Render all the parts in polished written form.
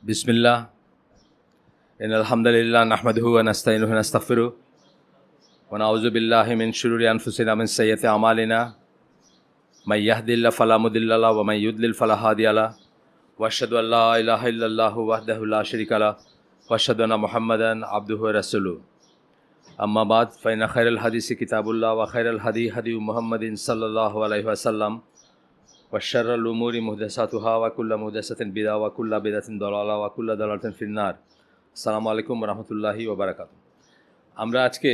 बिस्मिल्लाह इन्नल हम्दुलिल्लाह नहमदुहु व नस्तईनुहु व नस्तगफिरुहु व नऊज़ु बिल्लाहि मिन शुरूरि अनफुसिना व मिन सय्यिआति अमालिना मय यहदिल्लाहु फला मुदिल्ल लहु व मय युद्लिल फला हादिय लहु व अशहदु अल्ला इलाहा इल्लल्लाहु वहदहु ला शरीका लहु व अशहदु अन्ना मुहम्मदन अब्दुहु व रसूलुहु अम्मा बाद फ़इन्न खैरल हदीसि किताबुल्लाह व खैरल हदी हदी मुहम्मदिन सल्लल्लाहु अलैहि वसल्लम व शर्रल उमूरि मुहदसातुहा व कुल्लु मुहदसातिन बिदअ व कुल्लु बिदअतिन दलाला व कुल्लु दलालातिन फिन्नार। আসসালামু আলাইকুম রহমতুল্লাহি ওবারাকাতুহু। আমরা আজকে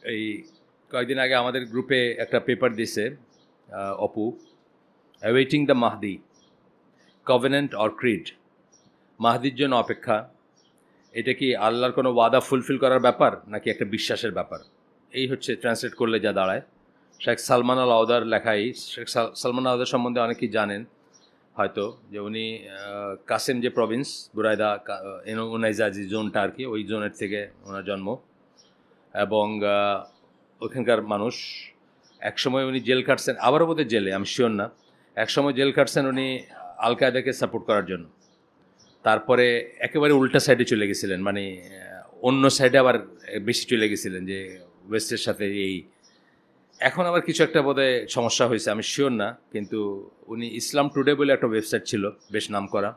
এই কয়েকদিন আগে আমাদের গ্রুপে একটা পেপার দিছে Apu, awaiting the Mahdi, covenant or creed. মাহদির জন্য অপেক্ষা, এটা কি আল্লাহর কোনো ওয়াদা ফুলফিল করার ব্যাপার নাকি একটা বিশ্বাসের ব্যাপার? এই হচ্ছে ট্রান্সলেট করলে যা দাঁড়ায়। শেখ সালমান আল আওদার লেখাই। শেখ সালমান আল আওদার সম্বন্ধে অনেকেই জানেন হয়তো, যে উনি কাসেম যে প্রভিন্স বুরাইদা উনাইজা যে জোনটা আর কি, ওই জোনের থেকে ওনার জন্ম, এবং ওখানকার মানুষ। একসময় উনি জেল খাটছেন, আবারও বোধহয় জেলে, আমি শিওর না। একসময় জেল খাটছেন উনি আল কায়দাকে সাপোর্ট করার জন্য। তারপরে একেবারে উল্টা সাইডে চলে গেছিলেন, মানে অন্য সাইডে আবার বেশি চলে গেছিলেন, যে ওয়েস্টের সাথে। এই এখন আবার কিছু একটা বোধহয় সমস্যা হয়েছে, আমি শিওর না। কিন্তু উনি ইসলাম টুডে বলে একটা ওয়েবসাইট ছিল, বেশ নাম করা।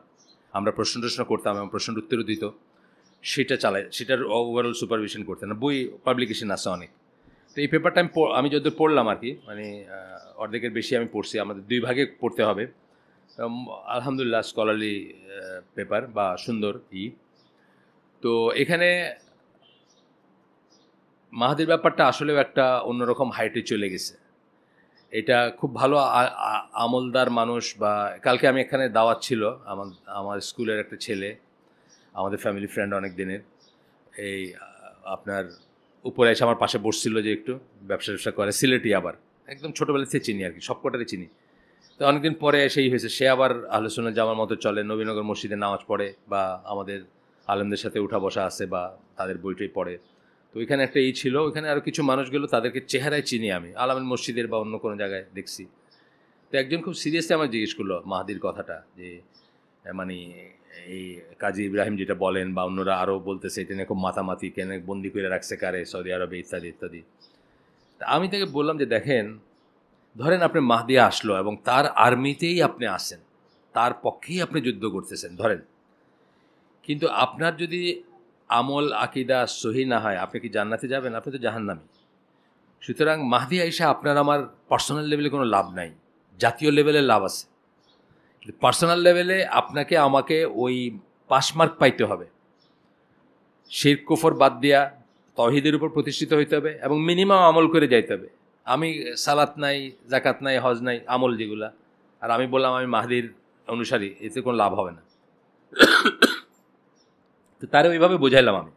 আমরা প্রশ্ন করতাম এবং প্রশ্নের উত্তরও দিত, সেটা চালায়, সেটার ওভারঅল সুপারভিশন করতেন। বই পাবলিকেশন আছে অনেক। তো এই পেপারটা আমি যতদূর পড়লাম আর কি, মানে অর্ধেকের বেশি আমি পড়ছি। আমাদের 2 ভাগে পড়তে হবে। আলহামদুলিল্লাহ স্কলারলি পেপার বা সুন্দর তো এখানে মাহাদির ব্যাপারটা আসলেও একটা অন্যরকম হাইটে চলে গেছে। এটা খুব ভালো আমলদার মানুষ। বা কালকে আমি এখানে দাওয়াত ছিল, আমার স্কুলের একটা ছেলে, আমাদের ফ্যামিলি ফ্রেন্ড অনেক দিনের, এই আপনার উপরে এসে আমার পাশে বসছিল, যে একটু ব্যবসা করে, সিলেটি, আবার একদম ছোটোবেলা থেকে চিনি আর কি, সবকটারই চিনি। তো অনেকদিন পরে সেই হয়েছে, সে আবার আহলে সুন্নাত জামার মতো চলে, নবীনগর মসজিদে নামাজ পড়ে, বা আমাদের আলেমদের সাথে উঠা বসা আছে, বা তাদের বইটাই পড়ে। তো ওইখানে একটা ছিল, ওইখানে আরও কিছু মানুষগুলো, তাদেরকে চেহারায় চিনি আমি, আলামিন মসজিদের বা অন্য কোনো জায়গায় দেখছি। তো একজন খুব সিরিয়াসলি আমার জিজ্ঞেস করলো মাহাদির কথাটা, যে মানে এই কাজী ইব্রাহিম যেটা বলেন, বা অন্যরা আরও বলতেছে, এটা নিয়ে খুব মাতামাতি, কেন বন্দি করে রাখছে কারে সৌদি আরবে, ইত্যাদি ইত্যাদি। তা আমি তাকে বললাম যে দেখেন, ধরেন আপনি মাহদি আসলো এবং তার আর্মিতেই আপনি আসেন, তার পক্ষেই আপনি যুদ্ধ করতেছেন ধরেন, কিন্তু আপনার যদি আমল আকিদা সহি না হয়, আপনি কি জান্নাতে যাবেন? আপনি তো জাহান্নামী। সুতরাং মাহদি আইসা আপনার আমার পার্সোনাল লেভেলে কোনো লাভ নাই, জাতীয় লেভেলে লাভ আছে। পার্সোনাল লেভেলে আপনাকে আমাকে ওই পাসমার্ক পাইতে হবে, শিরক কুফর বাদ দিয়া তাওহীদের উপর প্রতিষ্ঠিত হইতে হবে, এবং মিনিমাম আমল করে যাইতে হবে। আমি সালাত নাই, জাকাত নাই, হজ নাই, আমল যেগুলা, আর আমি বললাম আমি মাহদির অনুসারী, এতে কোনো লাভ হবে না। তো তারা ওইভাবে বোঝাইলাম আমি।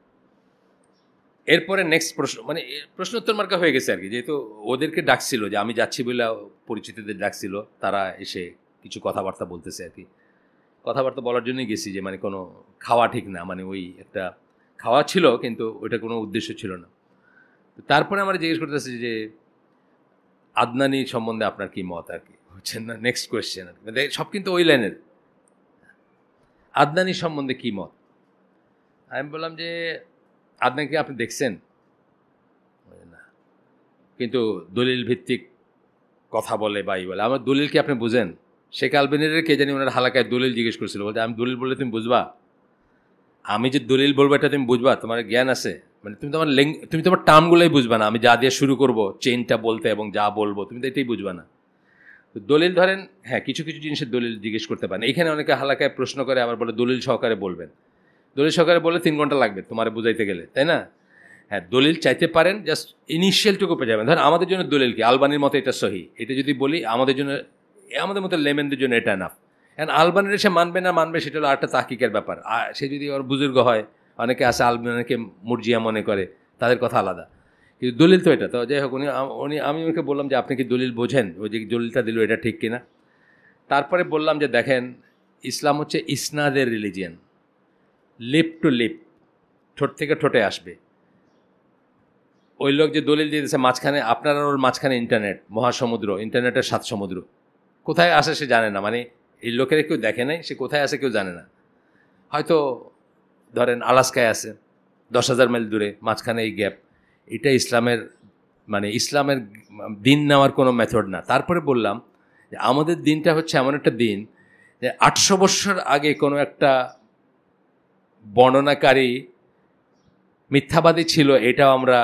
এরপরে নেক্সট প্রশ্ন, মানে প্রশ্ন উত্তর মার্কা হয়ে গেছে আর কি, যেহেতু ওদেরকে ডাকছিল, যে আমি যাচ্ছি বলে পরিচিতদের ডাকছিল, তারা এসে কিছু কথাবার্তা বলতেছে আর কি। কথাবার্তা বলার জন্যই গেছি, যে মানে কোনো খাওয়া ঠিক না, মানে ওই একটা খাওয়া ছিল, কিন্তু ওইটা কোনো উদ্দেশ্য ছিল না। তারপরে আমরা জিজ্ঞেস করতেছি যে আদনানি সম্বন্ধে আপনার কি মত আর কি, হচ্ছেন না নেক্সট কোয়েশ্চেন আর কি, সব কিন্তু ওই লাইনের। আদনানি সম্বন্ধে কি মত? আমি বললাম যে আদনানকে আপনি দেখছেন? না, কিন্তু দলিল ভিত্তিক কথা বলে বা বলে। আমার দলিল কি আপনি বুঝেন? শেখ আলবেনির কে জানি ওনার হালাকায় দলিল জিজ্ঞেস করছিল, বলতে আমি দলিল বললে তুমি বুঝবা? আমি যে দলিল বলবো এটা তুমি বুঝবা? তোমার জ্ঞান আছে? মানে তুমি তোমার টার্মগুলোই বুঝবা না। আমি যা দিয়ে শুরু করব চেইনটা বলতে এবং যা বলবো তুমি তো এটাই বুঝবা না। তো দলিল ধরেন, হ্যাঁ, কিছু কিছু জিনিসের দলিল জিজ্ঞেস করতে পারেন। এখানে অনেকে হালাকায় প্রশ্ন করে, আবার বলে দলিল সহকারে বলবেন। দলিল সহকারে বললে 3 ঘন্টা লাগবে তোমার বুঝাইতে গেলে, তাই না? হ্যাঁ, দলিল চাইতে পারেন, জাস্ট ইনিশিয়ালটুকু পেয়ে যাবেন। ধরেন আমাদের জন্য দলিল কি, আলবানির মতো এটা সহি, এটা যদি বলি আমাদের জন্য, আমাদের মতো লেমেনদের জন্য এটা এনাফ। এখন আলবানির সে মানবে না মানবে, সেটা হলো আরেকটা তাহকিকের ব্যাপার। সে যদি ওর বুজুর্গ হয়, অনেকে আছে আলবানিকে মুরজিয়া মনে করে, তাদের কথা আলাদা। কিন্তু দলিল তো এটা। তো যাই হোক, আমি ওকে বললাম যে আপনি কি দলিল বোঝেন, ওই যে দলিলটা দিল এটা ঠিক কিনা। তারপরে বললাম যে দেখেন, ইসলাম হচ্ছে ইসনাদের রিলিজিয়ান, লিপ টু লিপ, ঠোঁট থেকে ঠোঁটে আসবে। ওই লোক যে দলিল দিয়ে দিয়েছে, মাঝখানে আপনার ওর মাঝখানে ইন্টারনেট, মহাসমুদ্র, ইন্টারনেটের 7 সমুদ্র, কোথায় আসে সে জানে না। মানে এই লোকেরা কেউ দেখে নাই, সে কোথায় আসে কেউ জানে না। হয়তো ধরেন আলাস্কায় আছে 10,000 মাইল দূরে, মাঝখানে এই গ্যাপ, এটা ইসলামের ইসলামের দিন নেওয়ার কোনো মেথড না। তারপরে বললাম যে আমাদের দিনটা হচ্ছে এমন একটা দিন যে 800 বছর আগে কোনো একটা বর্ণনাকারী মিথ্যাবাদী ছিল, এটাও আমরা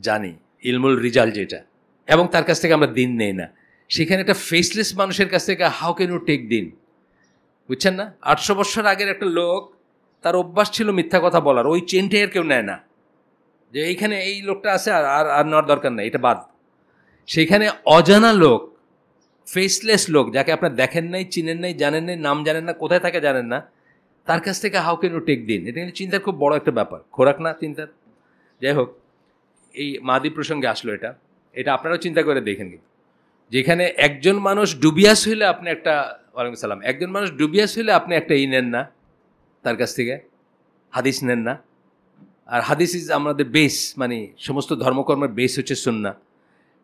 জানি, ইলমুল রিজাল যেটা, এবং তার কাছ থেকে আমরা দিন নেই না। সেখানে একটা ফেসলেস মানুষের কাছ থেকে হাউ ক্যান ইউ টেক দিন, বুঝছেন না? 800 বছর আগের একটা লোক, তার অভ্যাস ছিল মিথ্যা কথা বলার, ওই চেনটা এর কেউ নেয় না যে এইখানে এই লোকটা আছে, আর আর নেওয়ার দরকার নেই, এটা বাদ। সেখানে অজানা লোক, ফেসলেস লোক, যাকে আপনার দেখেন নাই, চিনেন নাই, জানেন নাই, নাম জানেন না, কোথায় থাকে জানেন না, তার কাছ থেকে হাউ ক্যান ইউ টেক দিন। এটা কিন্তু চিন্তার খুব বড় একটা ব্যাপার, খোরাক না চিন্তার। যাই হোক, এই মাদি প্রসঙ্গে আসলো এটা, এটা আপনারাও চিন্তা করে দেখেন। কিন্তু যেখানে একজন মানুষ ডুবিয়াস হইলে আপনি একটা, ওয়ালাইকুম সালাম, একজন মানুষ ডুবিয়াস হইলে আপনি একটা নেন না তার কাছ থেকে, হাদিস নেন না। আর হাদিস ইজ আমাদের বেস, সমস্ত ধর্মকর্মের বেস হচ্ছে সুন্নাহ।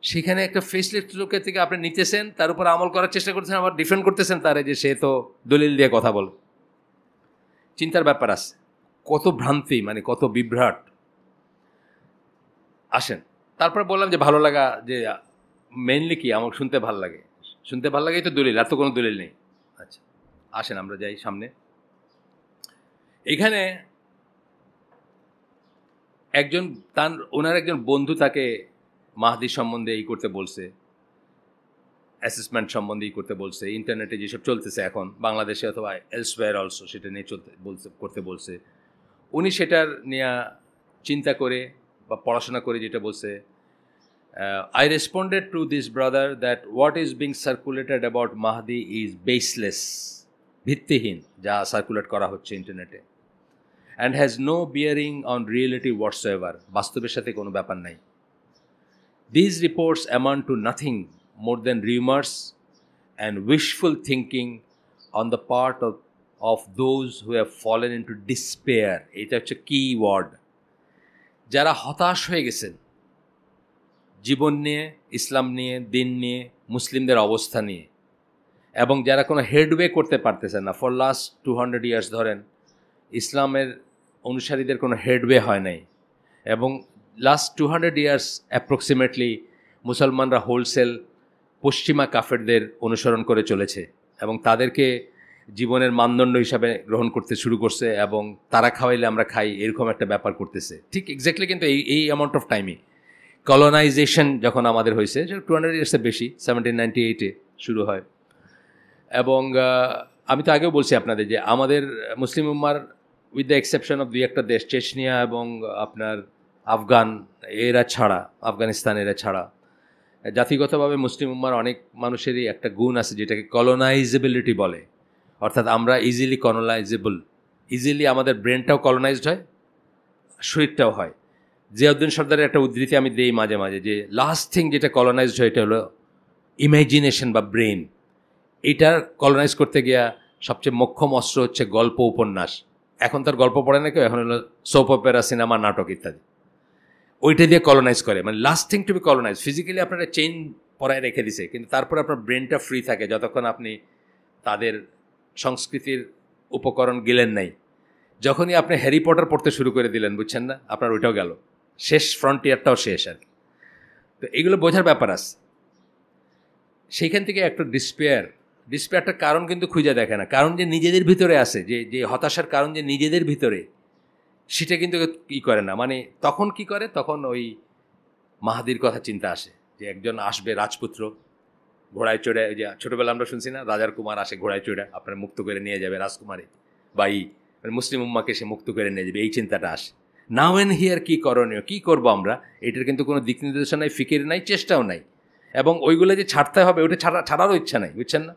সেখানে একটা ফেসলেস লোকের থেকে আপনি নিতেছেন, তার উপর আমল করার চেষ্টা করতেছেন, আবার ডিফেন্ড করতেছেন তারে যে সে তো দলিল দিয়ে কথা বলে। চিন্তার ব্যাপার আছে, কত ভ্রান্তি, কত বিভ্রাট। আসেন, তারপর বললাম যে ভালো লাগা, যে মেইনলি কি আমার শুনতে ভাল লাগে, শুনতে ভাল লাগেই তো দলিল, আর তো কোনো দলিল নেই। আচ্ছা, আসেন আমরা যাই সামনে। এখানে ওনার একজন বন্ধু তাকে মাহদি সম্বন্ধে এই করতে বলছে, অ্যাসেসমেন্ট সম্বন্ধে এই করতে বলছে, ইন্টারনেটে যেসব চলতেছে এখন বাংলাদেশে অথবা এলসওয়্যার অলসো, সেটা নিয়ে করতে বলছে। উনি সেটার নিয়ে চিন্তা করে বা পড়াশোনা করে যেটা বলছে, I responded to this brother that what is being circulated about Mahdi is baseless, ভিত্তিহীন যা সার্কুলেট করা হচ্ছে ইন্টারনেটে, and has no bearing on reality whatsoever, বাস্তবের সাথে কোনো ব্যাপার নাই। These reports amount to nothing more than rumors and wishful thinking on the part of those who have fallen into despair. এটা হচ্ছে কি ওয়ার্ড, যারা হতাশ হয়ে গেছেন জীবন নিয়ে, ইসলাম নিয়ে, দিন নিয়ে, মুসলিমদের অবস্থা নিয়ে, এবং যারা কোনো হেডওয়ে করতে পারতেছেন না। ফর লাস্ট 200 ইয়ার্স ধরেন ইসলামের অনুসারীদের কোনো হেডওয়ে হয় নাই, এবং লাস্ট 200 ইয়ার্স অ্যাপ্রক্সিমেটলি মুসলমানরা হোলসেল পশ্চিমা কাফেরদের অনুসরণ করে চলেছে, এবং তাদেরকে জীবনের মানদণ্ড হিসাবে গ্রহণ করতে শুরু করছে, এবং তারা খাওয়াইলে আমরা খাই, এরকম একটা ব্যাপার করতেছে। ঠিক এক্স্যাক্টলি, কিন্তু এই অ্যামাউন্ট অফ টাইমে কলোনাইজেশন যখন আমাদের হয়েছে, 200 ইয়ার্সের বেশি, 1798-এ শুরু হয়। এবং আমি তো আগেও বলছি আপনাদের যে আমাদের মুসলিম উম্মার, উইথ দ্য এক্সেপশন অফ 2-1টা দেশ, চেচনিয়া এবং আপনার আফগানিস্তান এরা ছাড়া, জাতিগতভাবে মুসলিম উম্মার অনেক মানুষেরই একটা গুণ আছে যেটাকে কলোনাইজেবিলিটি বলে। অর্থাৎ আমরা ইজিলি কলোনাইজেবল, ইজিলি আমাদের ব্রেনটাও কলোনাইজড হয়, শরীরটাও হয়। জিয়াউদ্দিন সর্দারের একটা উদ্ধৃতি আমি দিই মাঝে মাঝে, যে লাস্ট থিং যেটা কলোনাইজড হয় এটা হলো ইমাজিনেশন বা ব্রেন। এইটার কলোনাইজ করতে গিয়া সবচেয়ে মোক্ষম অস্ত্র হচ্ছে গল্প, উপন্যাস। এখন তার গল্প পড়ে না কেউ, এখন হলো সোপ অপেরা, সিনেমা, নাটক ইত্যাদি। ওইটা দিয়ে কলোনাইজ করে, last thing to be colonise. Physically আপনারা চেইন পরায় রেখে দিছে, কিন্তু তারপরে আপনার ব্রেনটা ফ্রি থাকে যতক্ষণ আপনি তাদের সংস্কৃতির উপকরণ গেলেন নাই। যখনই আপনি হ্যারি পটার পড়তে শুরু করে দিলেন, বুঝছেন না, আপনার ওইটাও গেল, শেষ ফ্রন্টিয়ারটাও শেষ আর কি। তো এগুলো বোঝার ব্যাপার আছে। সেইখান থেকে একটা ডিসপেয়ারটার কারণ কিন্তু খুঁজে দেখে না, কারণ যে নিজেদের ভিতরে আছে, যে হতাশার কারণ যে নিজেদের ভিতরে, সেটা কিন্তু কী করে না। তখন কি করে, তখন ওই মাহাদির কথা চিন্তা আসে, যে একজন আসবে রাজপুত্র ঘোড়ায় চড়ে, ওই যে ছোটোবেলা আমরা শুনছি না, রাজার কুমার আসে ঘোড়ায় চড়ে, আপনার মুক্ত করে নিয়ে যাবে রাজকুমারী, বা মুসলিম উম্মাকে সে মুক্ত করে নিয়ে যাবে, এই চিন্তাটা আসে। নাও এন্ড হিয়ার কী করণীয়, কী করবো আমরা, এটার কিন্তু কোনো দিক নির্দেশনা নাই, ফিকির নাই, চেষ্টাও নাই, এবং ওইগুলো যে ছাড়তে হবে ওটা ছাড়ারও ইচ্ছা নাই, বুঝছেন না।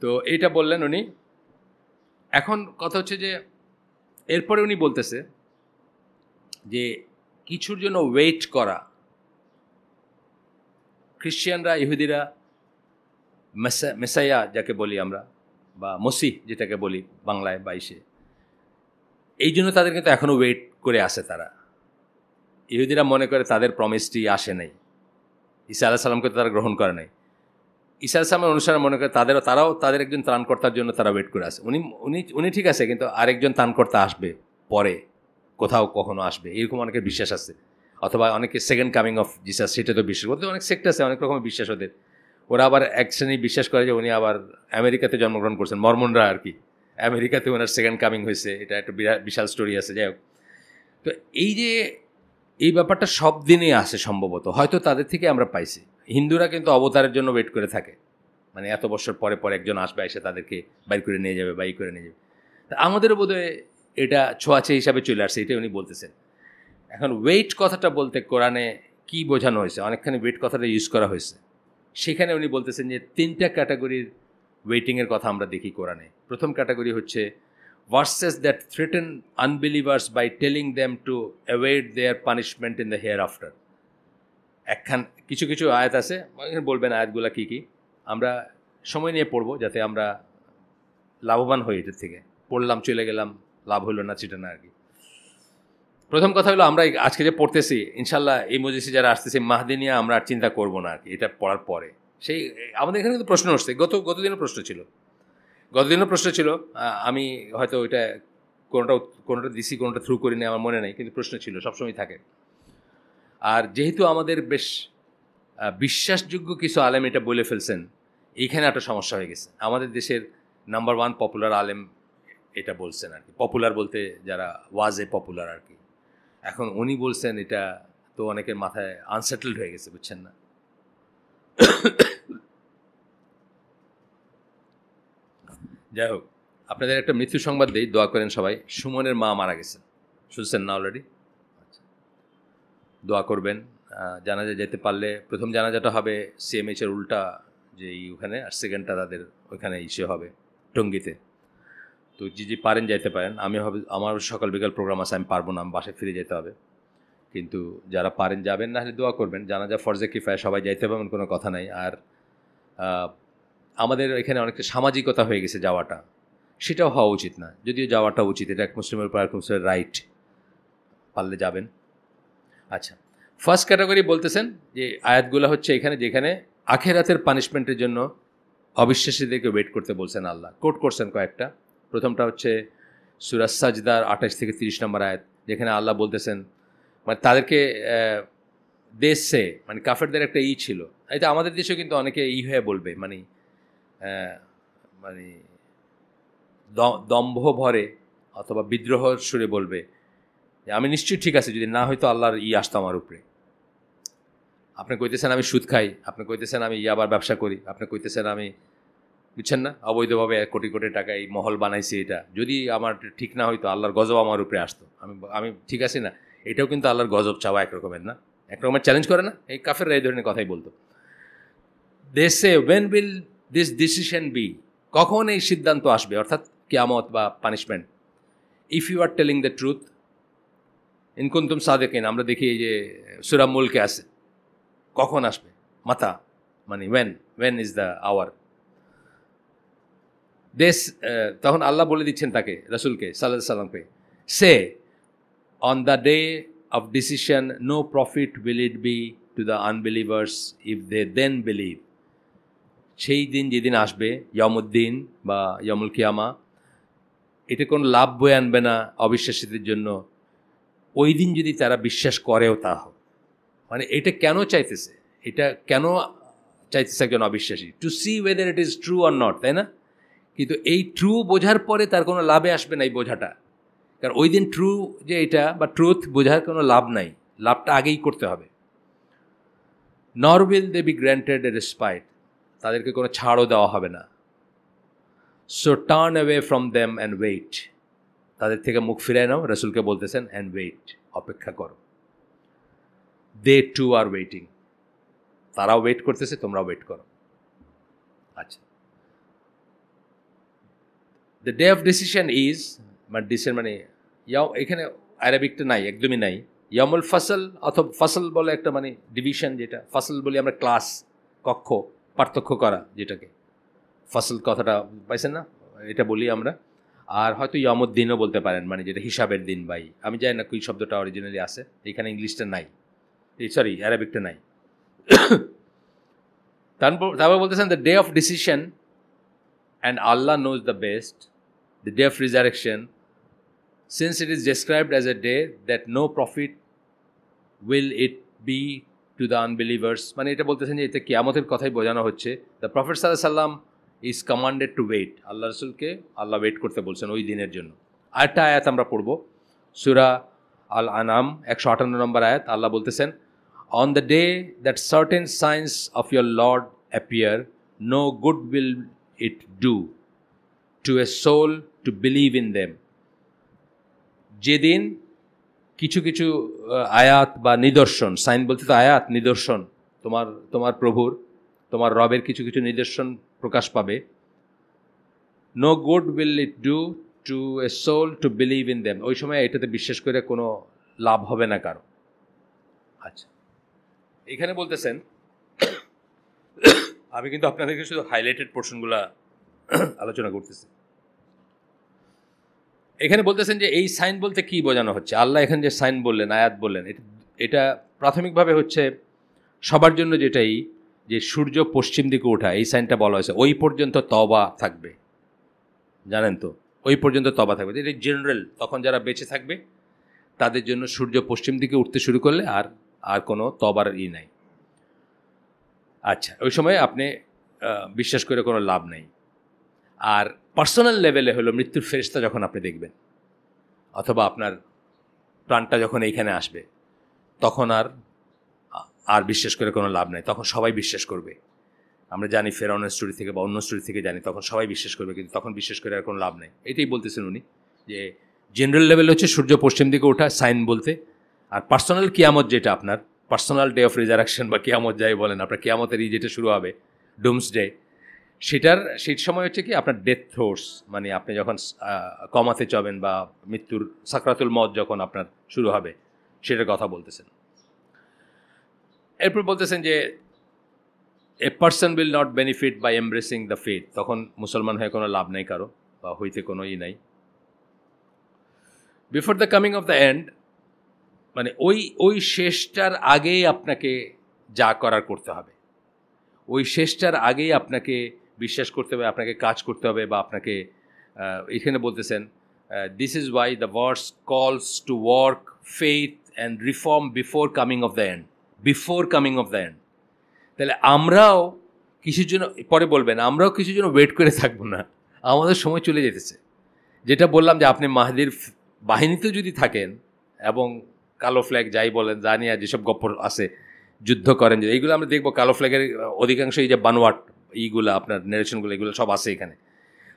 তো এইটা বললেন উনি। এখন কথা হচ্ছে যে এরপরে উনি বলতেছে যে কিছুর জন্য ওয়েট করা। খ্রিশ্চিয়ানরা, ইহুদিরা মেসাইয়া যাকে বলি আমরা, বা মসিহ যেটাকে বলি বাংলায় 22-এ, এই জন্য তাদের কিন্তু এখনও ওয়েট করে আসে। তারা, ইহুদিরা মনে করে তাদের প্রমিসটি আসে নাই, ঈসা আলাইহিস সালামকে তারা গ্রহণ করে নাই। ঈসা আলাইহিসসালামের অনুসারে মনে করে তারাও তাদের একজন ত্রাণকর্তার জন্য তারা ওয়েট করে আছে। উনি উনি উনি ঠিক আছে, কিন্তু আরেকজন ত্রাণকর্তা আসবে পরে, কোথাও কখনো আসবে, এরকম অনেকের বিশ্বাস আছে। অথবা অনেকে সেকেন্ড কামিং অফ জিসাস, সেটা তো বিশ্বাস করতে অনেক সেক্ট আছে, অনেক রকমের বিশ্বাস ওদের। ওরা আবার এক শ্রেণী বিশ্বাস করে যে উনি আবার আমেরিকাতে জন্মগ্রহণ করছেন, মরমনরা আর কি, আমেরিকাতে ওনার সেকেন্ড কামিং হয়েছে, এটা একটা বিশাল স্টোরি আছে। যাই হোক, তো এই যে এই ব্যাপারটা সব দিনই আসে সম্ভবত, হয়তো তাদের থেকে আমরা পাইছি। হিন্দুরা কিন্তু অবতারের জন্য ওয়েট করে থাকে, মানে এত বছর পরে পরে একজন আসবে, এসে তাদেরকে বাইর করে নিয়ে যাবে, বাইর করে নিয়ে যাবে। তা আমাদেরও বোধহয় এটা ছোঁয়াচে হিসাবে চলে আসছে, এটাই উনি বলতেছেন। এখন ওয়েট কথাটা বলতে কোরআনে কি বোঝানো হয়েছে, অনেকখানি ওয়েট কথাটা ইউজ করা হয়েছে। সেখানে উনি বলতেছেন যে 3টা ক্যাটাগরির ওয়েটিংয়ের কথা আমরা দেখি কোরআনে। প্রথম ক্যাটাগরি হচ্ছে verses that threaten unbelievers by telling them to await their punishment in the hereafter. কিছু কিছু আয়াত আছে, বলবেন আয়াতগুলো কী কী, আমরা সময় নিয়ে পড়বো যাতে আমরা লাভবান হই এটার থেকে। পড়লাম চলে গেলাম, লাভ হলো না সেটা না আর কি। প্রথম কথা হলো, আমরা আজকে যে পড়তেছি ইনশাল্লাহ এই মজলিসে যারা আসতেছি মাহদি নিয়ে আমরা আর চিন্তা করবো না আর কি, এটা পড়ার পরে। সেই আমাদের এখানে কিন্তু প্রশ্ন উঠছে, গতদিনও প্রশ্ন ছিল। আমি হয়তো ওইটা কোনোটা দিছি, কোনোটা থ্রু করি না, আমার মনে নেই, কিন্তু প্রশ্ন ছিল, সবসময় থাকে। আর যেহেতু আমাদের বেশ বিশ্বাসযোগ্য কিছু আলেম এটা বলে ফেলছেন, এইখানে একটা সমস্যা হয়ে গেছে। আমাদের দেশের নাম্বার 1 পপুলার আলেম এটা বলছেন আর কি, পপুলার বলতে যারা ওয়াজে পপুলার আর কি। এখন উনি বলছেন, এটা তো অনেকের মাথায় আনসেটেলড হয়ে গেছে, বুঝছেন না। যাই হোক, আপনাদের একটা মৃত্যু সংবাদ দিই, দোয়া করেন সবাই। সুমনের মা মারা গেছেন, শুনছেন না অলরেডি? দোয়া করবেন। জানাজা যেতে পারলে প্রথম জানাজাটা হবে সিএমএইচের উল্টা যেই ওখানে, আর সেকেন্ডটা তাদের ওইখানে ইসে হবে টঙ্গিতে। তো যে পারেন যাইতে পারেন। আমার সকাল বিকাল প্রোগ্রাম আছে, আমি পারবো না, আমি বাসায় ফিরে যেতে হবে। কিন্তু যারা পারেন যাবেন, না হলে দোয়া করবেন। জানাজা ফরজে কিফায়া, সবাই যাইতে পারবেন, কোনো কথা নাই। আর আমাদের এখানে অনেকটা সামাজিকতা হয়ে গেছে যাওয়াটা, সেটাও হওয়া উচিত না, যদিও যাওয়াটা উচিত, এটা এক মুসলিমের উপর এক মুসলিমের রাইট, পারলে যাবেন। আচ্ছা, ফার্স্ট ক্যাটাগরি বলতেছেন যে আয়াতগুলো হচ্ছে এখানে, যেখানে আখেরাতের পানিশমেন্টের জন্য অবিশ্বাসীদেরকে ওয়েট করতে বলছেন আল্লাহ। কোট করছেন কয়েকটা। প্রথমটা হচ্ছে সূরা সাজদার 28 থেকে 30 নম্বর আয়াত, যেখানে আল্লাহ বলতেছেন, মানে তাদেরকে দেশে, মানে কাফেরদের একটা ছিল, এটা আমাদের দেশেও কিন্তু অনেকে হয়ে বলবে, মানে মানে দম্ভ ভরে অথবা বিদ্রোহ সুরে বলবে যে আমি নিশ্চয়ই ঠিক আছে যদি না হয়তো আল্লাহর আসতো আমার উপরে। আপনি কইতেছেন আমি সুদ খাই, আপনি কইতেছেন আমি ইয়াবার ব্যবসা করি, আপনি কইতেছেন আমি, বুঝছেন না, অবৈধভাবে কোটি কোটি টাকা এই মহল বানাইছি, এটা যদি আমার ঠিক না হইতো আল্লাহর গজব আমার উপরে আসতো। আমি ঠিক আছি না, এটাও কিন্তু আল্লাহর গজব চাওয়া একরকমের, না একরকমের চ্যালেঞ্জ করে না, এই কাফেররা এই ধরনের কথাই বলতো। They say when will this decision be, কখন এই সিদ্ধান্ত আসবে, অর্থাৎ কিয়ামত বা punishment. If you are telling the truth ইন কুনতুম সাদিকিন, আমরা দেখি এই যে সূরা মুলকে আছে, কখন আসবে, মাতা মানে ওয়েন ইজ দ্য আওয়ার। তখন আল্লাহ বলে দিচ্ছেন তাকে, রাসূলকে সাল্লাল্লাহু আলাইহি সাল্লামকে, say on the day of decision no profit will it be to the unbelievers if they then believe. সেই দিন যেদিন আসবে, ইয়ামুদ্দিন বা ইয়ামুল কিয়ামা, এটা কোনো লাভ বয়ে আনবে না অবিশ্বাসীদের জন্য, ওই দিন যদি তারা বিশ্বাস করেও তা হোক। মানে এটা কেন চাইতেছে, একজন অবিশ্বাসী, to see whether it is true or not, তাই না? কিন্তু এই ট্রু বোঝার পরে তার কোনো লাভে আসবে না এই বোঝাটা, কারণ ওই দিন ট্রু যে এটা বা ট্রুথ বোঝার কোনো লাভ নাই, লাভটা আগেই করতে হবে। Nor will they be granted a respite, তাদেরকে কোনো ছাড়ও দেওয়া হবে না। So turn away from them and wait, তাদের থেকে মুখ ফিরায় নাও, রাসূলকে বলতেছেন, অ্যান্ড ওয়েট, অপেক্ষা করো। দে টু আর ওয়েটিং, তারাও ওয়েট করতেছে, তোমরাও ওয়েট করো। আচ্ছা, the day of decision is, মানে এখানে আরবিকটা নাই, একদমই নাই। ইয়ামুল ফাসল, অথবা ফাসল বলে একটা মানে ডিভিশন, যেটা ফাসল বলি আমরা, ক্লাস, কক্ষ, পার্থক্য করা, যেটাকে ফাসল কথাটা পাইছেন না, এটা বলি আমরা। আর হয়তো ইয়ামুদ্দিনও বলতে পারেন, মানে যেটা হিসাবের দিন, ভাই আমি জানি না কি শব্দটা অরিজিনালি আছে, এখানে ইংলিশটা নাই, সরি অ্যারাবিকটা নাই। তারপর বলতেছেন the day of decision and Allah knows the best, the day of resurrection, since it is described as a day that no profit will it be to the unbelievers. মানে এটা বলতেছেন যে এতে কিয়ামতের কথাই বোঝানো হচ্ছে। দ্য প্রফেট সাল্লাল্লাহু আলাইহি সাল্লাম ইজ কমান্ডেড টু ওয়েট, আল্লাহ রসুলকে আল্লাহ ওয়েট করতে বলছেন ওই দিনের জন্য। আরেকটা আয়াত আমরা পড়ব, সূরা আল আনাম 158 নম্বর আয়াত। আল্লাহ বলতেছেন, on the day that certain signs of your lord appear, no good will it do to a soul to believe in them. যেদিন কিছু কিছু আয়াত বা নিদর্শন, সাইন বলতে তো আয়াত, নিদর্শন, তোমার প্রভুর, তোমার রবের কিছু কিছু নিদর্শন প্রকাশ পাবে। No good will it do to a soul to believe in them. ওই সময় এটাতে বিশ্বাস করে কোনো লাভ হবে না কারো। আচ্ছা, এখানে বলতেছেন, আমি কিন্তু আপনাদেরকে শুধু হাইলাইটেড পোর্শনগুলো আলোচনা করতেছি। এখানে বলতেছেন যে এই সাইন বলতে কি বোঝানো হচ্ছে। আল্লাহ এখানে যে সাইন বললেন, আয়াত বললেন, এটা প্রাথমিকভাবে হচ্ছে সবার জন্য যেটাই, যে সূর্য পশ্চিম দিকে ওঠা, এই সাইনটা বলা হয়েছে। ওই পর্যন্ত তওবা থাকবে, জানেন তো, ওই পর্যন্ত তওবা থাকবে। এটা জেনারেল, তখন যারা বেঁচে থাকবে তাদের জন্য সূর্য পশ্চিম দিকে উঠতে শুরু করলে আর কোনো তওবার নাই। আচ্ছা, ওই সময় আপনি বিশ্বাস করে কোনো লাভ নেই। আর পার্সোনাল লেভেলে হলো মৃত্যুর ফেরেশতা যখন আপনি দেখবেন, অথবা আপনার প্রাণটা যখন এইখানে আসবে, তখন আর বিশ্বাস করে কোনো লাভ নেই। তখন সবাই বিশ্বাস করবে। আমরা জানি ফেরাউনের স্টোরি থেকে বা অন্য স্টোরি থেকে জানি, তখন সবাই বিশ্বাস করবে, কিন্তু তখন বিশ্বাস করে আর কোনো লাভ নেই। এটাই বলতেছেন উনি, যে জেনারেল লেভেল হচ্ছে সূর্য পশ্চিম দিকে ওঠা সাইন বলতে। আর পার্সোনাল কিয়ামত, যেটা আপনার পার্সোনাল ডে অফ রিজারেকশন বা কিয়ামত যাই বলেন, আপনার কিয়ামতের যেটা শুরু হবে, ডুমস ডে, সেই সময় হচ্ছে কি আপনার ডেথ থ্রোস, মানে আপনি যখন কমাতে চাবেন বা মৃত্যুর সাকরাতুল মওত যখন আপনার শুরু হবে, সেটার কথা বলতেছেন। এরপর বলতেছেন যে a person will not benefit by embracing the faith. তখন মুসলমান হয়ে কোনো লাভ নেই কারো, বা হইতে কোনো নাই। Before the coming of the and, মানে ওই শেষটার আগেই আপনাকে যা করার করতে হবে, ওই শেষটার আগেই আপনাকে বিশ্বাস করতে হবে, আপনাকে কাজ করতে হবে, বা আপনাকে এখানে বলতেছেন, this is why the verse calls to work faith and reform before coming of the end. Before coming of the end, তাহলে আমরাও কিছুর জন্য, পরে বলবেন, আমরাও কিছুর জন্য ওয়েট করে থাকবো না, আমাদের সময় চলে যেতেছে। যেটা বললাম যে আপনি মাহদির বাহিনীতেও যদি থাকেন এবং কালো ফ্ল্যাগ যাই বলেন, যা নিয়ে যেসব গপ্প আছে, যুদ্ধ করেন, যে এইগুলো আমরা দেখবো, কালো ফ্ল্যাগের অধিকাংশ এই যে বানোয়াট এইগুলো আপনার নেরেশনগুলো, এগুলো সব আছে এখানে,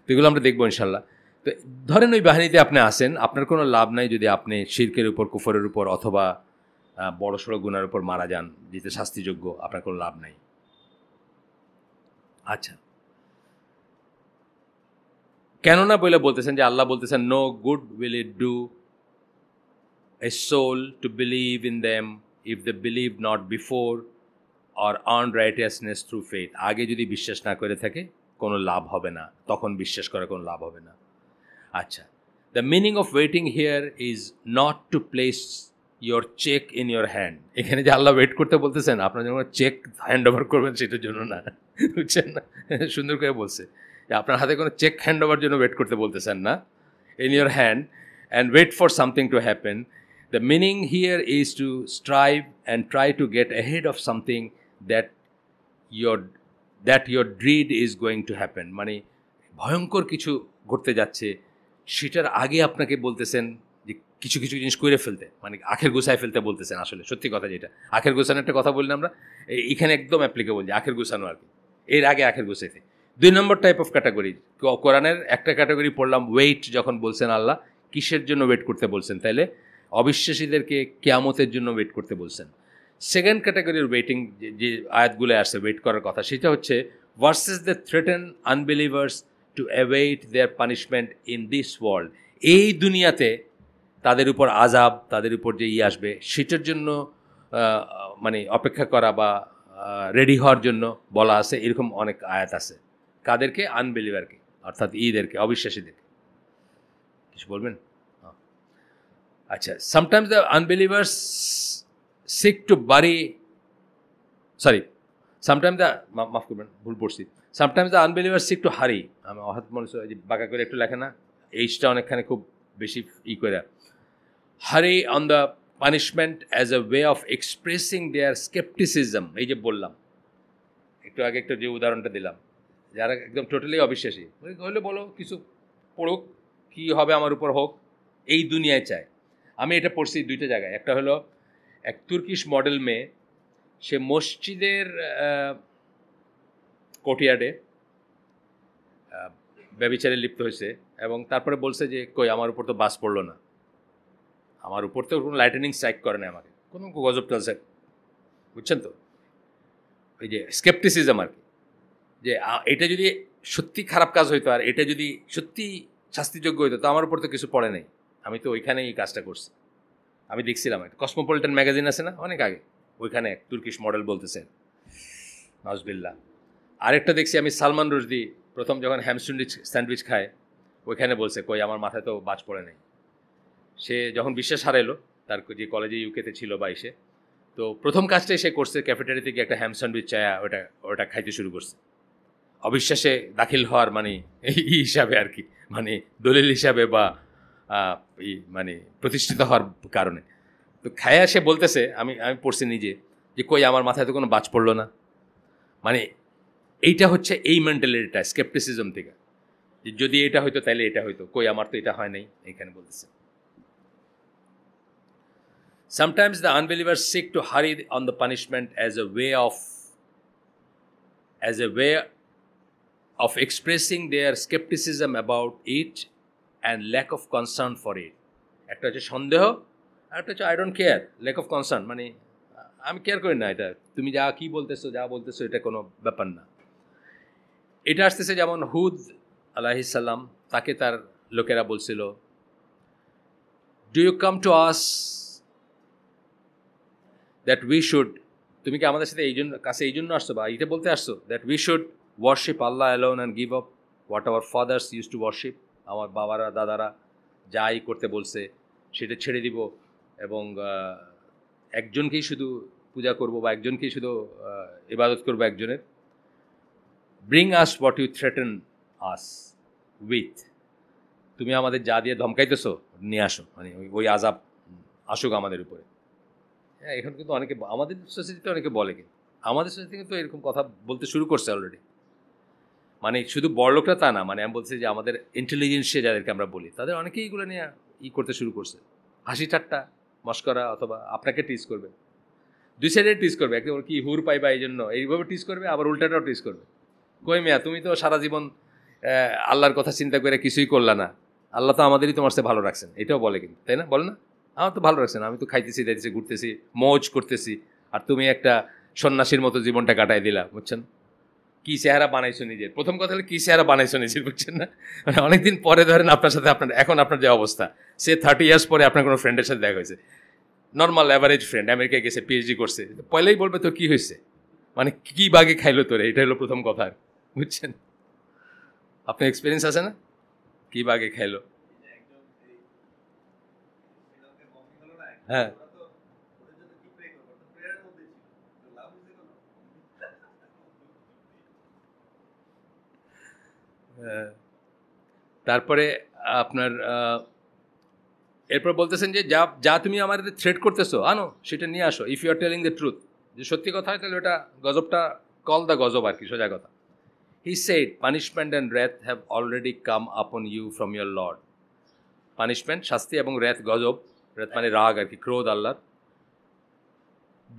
তো এগুলো আমরা দেখবো ইনশাল্লাহ। তো ধরেন ওই বাহিনীতে আপনি আসেন, আপনার কোনো লাভ নাই যদি আপনি শিরকের উপর, কুফরের উপর, অথবা বড় সড়ো গুনার উপর মারা যান, যেটা শাস্তিযোগ্য, আপনার কোনো লাভ নাই। আচ্ছা, কেননা বলে বলতেছেন যে আল্লাহ বলতেছেন, no good will it do a soul to believe in them if they believe not before or earn righteousness through faith. আগে যদি বিশ্বাস না করে থাকে কোনো লাভ হবে না, তখন বিশ্বাস করার কোনো লাভ হবে না। আচ্ছা, the meaning of waiting here is not to place your cheek in your hand. এখানে যে আল্লাহ ওয়েট করতে বলতেছেন, আপনার যখন চেক হ্যান্ড ওভার করবেন সেটার জন্য না, বুঝছেন না? সুন্দর করে বলছে যে আপনার হাতে কোনো চেক হ্যান্ড ওভার জন্য ওয়েট করতে বলতেছেন না, in your hand, and wait for something to happen. The meaning here is to strive and try to get ahead of something that your dread is going to happen. মানে ভয়ঙ্কর কিছু ঘটতে যাচ্ছে, সেটার আগে আপনাকে বলতেছেন যে কিছু কিছু জিনিস করে ফেলতে, মানে আখের গোছায় ফেলতে বলতেছেন। আসলে সত্যি কথা, যেটা আখের গোছানোর একটা কথা বললাম আমরা, এখানে একদম অ্যাপ্লিকেবল, যে আখের গোছানো আর কি, এর আগে আখের গোছাইতে। 2 নম্বর টাইপ অফ ক্যাটাগরি, কোরআনের একটা ক্যাটাগরি পড়লাম, ওয়েট যখন বলছেন আল্লাহ কিসের জন্য ওয়েট করতে বলছেন, তাইলে অবিশ্বাসীদেরকে কিয়ামতের জন্য ওয়েট করতে বলছেন। সেকেন্ড ক্যাটাগরির ওয়েটিং যে আয়াতগুলো আসছে ওয়েট করার কথা, সেটা হচ্ছে verses the threaten unbelievers to await their punishment in this world. এই দুনিয়াতে তাদের উপর আযাব, তাদের উপর যে আসবে, সেটার জন্য মানে অপেক্ষা করা বা রেডি হওয়ার জন্য বলা আছে। এরকম অনেক আয়াত আছে। কাদেরকে? আনবিলিভারকে, অর্থাৎ ঈদেরকে, অবিশ্বাসীদেরকে। কিছু বলবেন? আচ্ছা, sometimes the unbelievers seek sometimes the মাফ করবেন ভুল পড়ছি, sometimes the unbeliever seek to hurry, আমি হঠাৎ মনে হচ্ছে যে বাঁকা করে একটু লেখে না, এইচটা অনেকখানি খুব বেশি করে, hurry on the punishment as a way of expressing their scepticism. এই যে বললাম একটু আগে একটা যে উদাহরণটা দিলাম, যারা একদম টোটালি অবিশ্বাসী হলে বলো কিছু পড়ুক, কী হবে আমার উপর হোক, এই দুনিয়ায় চায়। আমি এটা পড়ছি দুইটা জায়গায়, একটা হলো এক তুর্কিশ মডেল মেয়ে, সে মসজিদের কোর্টইয়ার্ডে ব্যভিচারে লিপ্ত হয়েছে এবং তারপরে বলছে যে কই আমার উপর তো বাস পড়লো না, আমার উপর তো কোনো লাইটেনিং স্ট্রাইক করে না, আমাকে কোনো গজব চলছে, বুঝছেন তো? ওই যে স্কেপটিসিজম আর কি, যে এটা যদি সত্যি খারাপ কাজ হইতো আর এটা যদি সত্যি শাস্তিযোগ্য হইতো তো আমার উপর তো কিছু পড়ে নাই, আমি তো ওইখানেই এই কাজটা করছি। আমি দেখছিলাম একটা কসমোপলিটন ম্যাগাজিন আছে না অনেক আগে, ওইখানে এক তুর্কিশ মডেল বলতেছেন নাউজুবিল্লাহ। আরেকটা দেখছি আমি সালমান রুশদি প্রথম যখন হ্যাম স্যান্ডউইচ খায় ওইখানে বলছে কই আমার মাথায় তো বাজ পড়ে নাই। সে যখন বিশ্বাস হারাইলো তার যে কলেজে ইউকেতে ছিল বা এসে, তো প্রথম কাজটাই সে করছে ক্যাফেটেরিয়া থেকে একটা হ্যাম স্যান্ডউইচ চায়া ওটা খাইতে শুরু করছে, অবিশ্বাসে দাখিল হওয়ার মানে এই হিসাবে আর কি, মানে দলিল হিসাবে বা মানে প্রতিষ্ঠিত হওয়ার কারণে। তো খায়া সে বলতেছে, আমি পড়ছি নিজে যে কই আমার মাথায় তো কোনো বাজ পড়লো না, মানে এইটা হচ্ছে এই মেন্টালিটিটা স্কেপটিসিজম থেকে, যে যদি এটা হইতো তাহলে এটা হইতো, কই আমার তো এটা হয় নাই, এইখানে বলতেছে। Sometimes the unbelievers seek to hurry on the punishment as a way of expressing their skepticism about it and lack of concern for it. একটা হচ্ছে সন্দেহ আর একটা হচ্ছে I don't care, lack of concern, মানে আমি কেয়ার করি না, এটা তুমি যা কি বলতেছো যা বলতেছো এটা কোনো ব্যাপার না। এটা আসতেছে যেমন হুদ আলাইহিস সালাম, তাকে তার লোকেরা বলছিল do you come to us that we should, তুমি কি আমাদের সাথে এই জন্য আসছো বা এটা বলতে আসছো that we should worship Allah alone and give up what hour father's use to worship, আমার বাবারা দাদারা যাই করতে বলছে সেটা ছেড়ে দিব এবং একজনকেই শুধু পূজা করব বা একজনকেই শুধু ইবাদত করবো একজনের। Bring us what you threaten us with, তুমি আমাদের যা দিয়ে ধমকাইতেছো নিয়ে আসো, মানে ওই আজাব আসুক আমাদের উপরে। হ্যাঁ, এখন কিন্তু অনেকে আমাদের সোসাইটিতে অনেকে বলে, কিন্তু আমাদের সোসাইটি কিন্তু এরকম কথা বলতে শুরু করছে অলরেডি, মানে শুধু বড়লোকরা তা না, মানে আমি বলছি যে আমাদের ইন্টেলিজেন্সে যাদেরকে আমরা বলি তাদের অনেকেই এগুলো নিয়ে করতে শুরু করছে, হাসি ঠাট্টা মস্করা, অথবা আপনাকে টিজ করবে, দুই সাইডে টিজ করবে, একদম কি হুর পাইবা এই জন্য এইভাবে টিজ করবে, আবার উল্টাটাও টিজ করবে, কই মিয়া তুমি তো সারা জীবন আল্লাহর কথা চিন্তা করে কিছুই করলা না, আল্লাহ তো আমাদেরই তোমার সাথে ভালো রাখছেন, এটাও বলে কিন্তু, তাই না? বলে না আমার তো ভালো রাখছেন, আমি তো খাইতেছি যাইতেছি ঘুরতেছি মৌজ করতেছি, আর তুমি একটা সন্ন্যাসীর মতো জীবনটা কাটাই দিলা, বুঝছেন? কী চেহারা বানাইছো নিজের, প্রথম কথা হলো কী চেহারা বানাইছো নিজের, বুঝছেন না? মানে অনেকদিন পরে ধরেন আপনার সাথে এখন আপনার যে অবস্থা, সে 30 ইয়ার্স পরে আপনার কোনো ফ্রেন্ডের সাথে দেখা হয়েছে, নর্মাল অ্যাভারেজ ফ্রেন্ড, আমেরিকায় গেছে পিএইচডি করছে, পয়লাই বলবে তোর কী হয়েছে, মানে কী বাগে খাইলো তোরে, এটা হলো প্রথম কথা, বুঝছেন? আপনার এক্সপিরিয়েন্স আছে না, কী বাগে খাইলো? হ্যাঁ, তারপরে আপনার এরপর বলতেছেন যে যা যা তুমি আমাদের থ্রেট করতেছো আনো সেটা নিয়ে আসো, if you are telling the truth, যে সত্যি কথা হয় তাহলে ওটা গজবটা কল দ্য গজব আর কি, সোজা কথা। He said punishment and wrath have already come upon you from your lord, punishment শাস্তি এবং র্যাথ গজব, র্যাথ মানে রাগ আর কি, ক্রোধ আল্লাহর।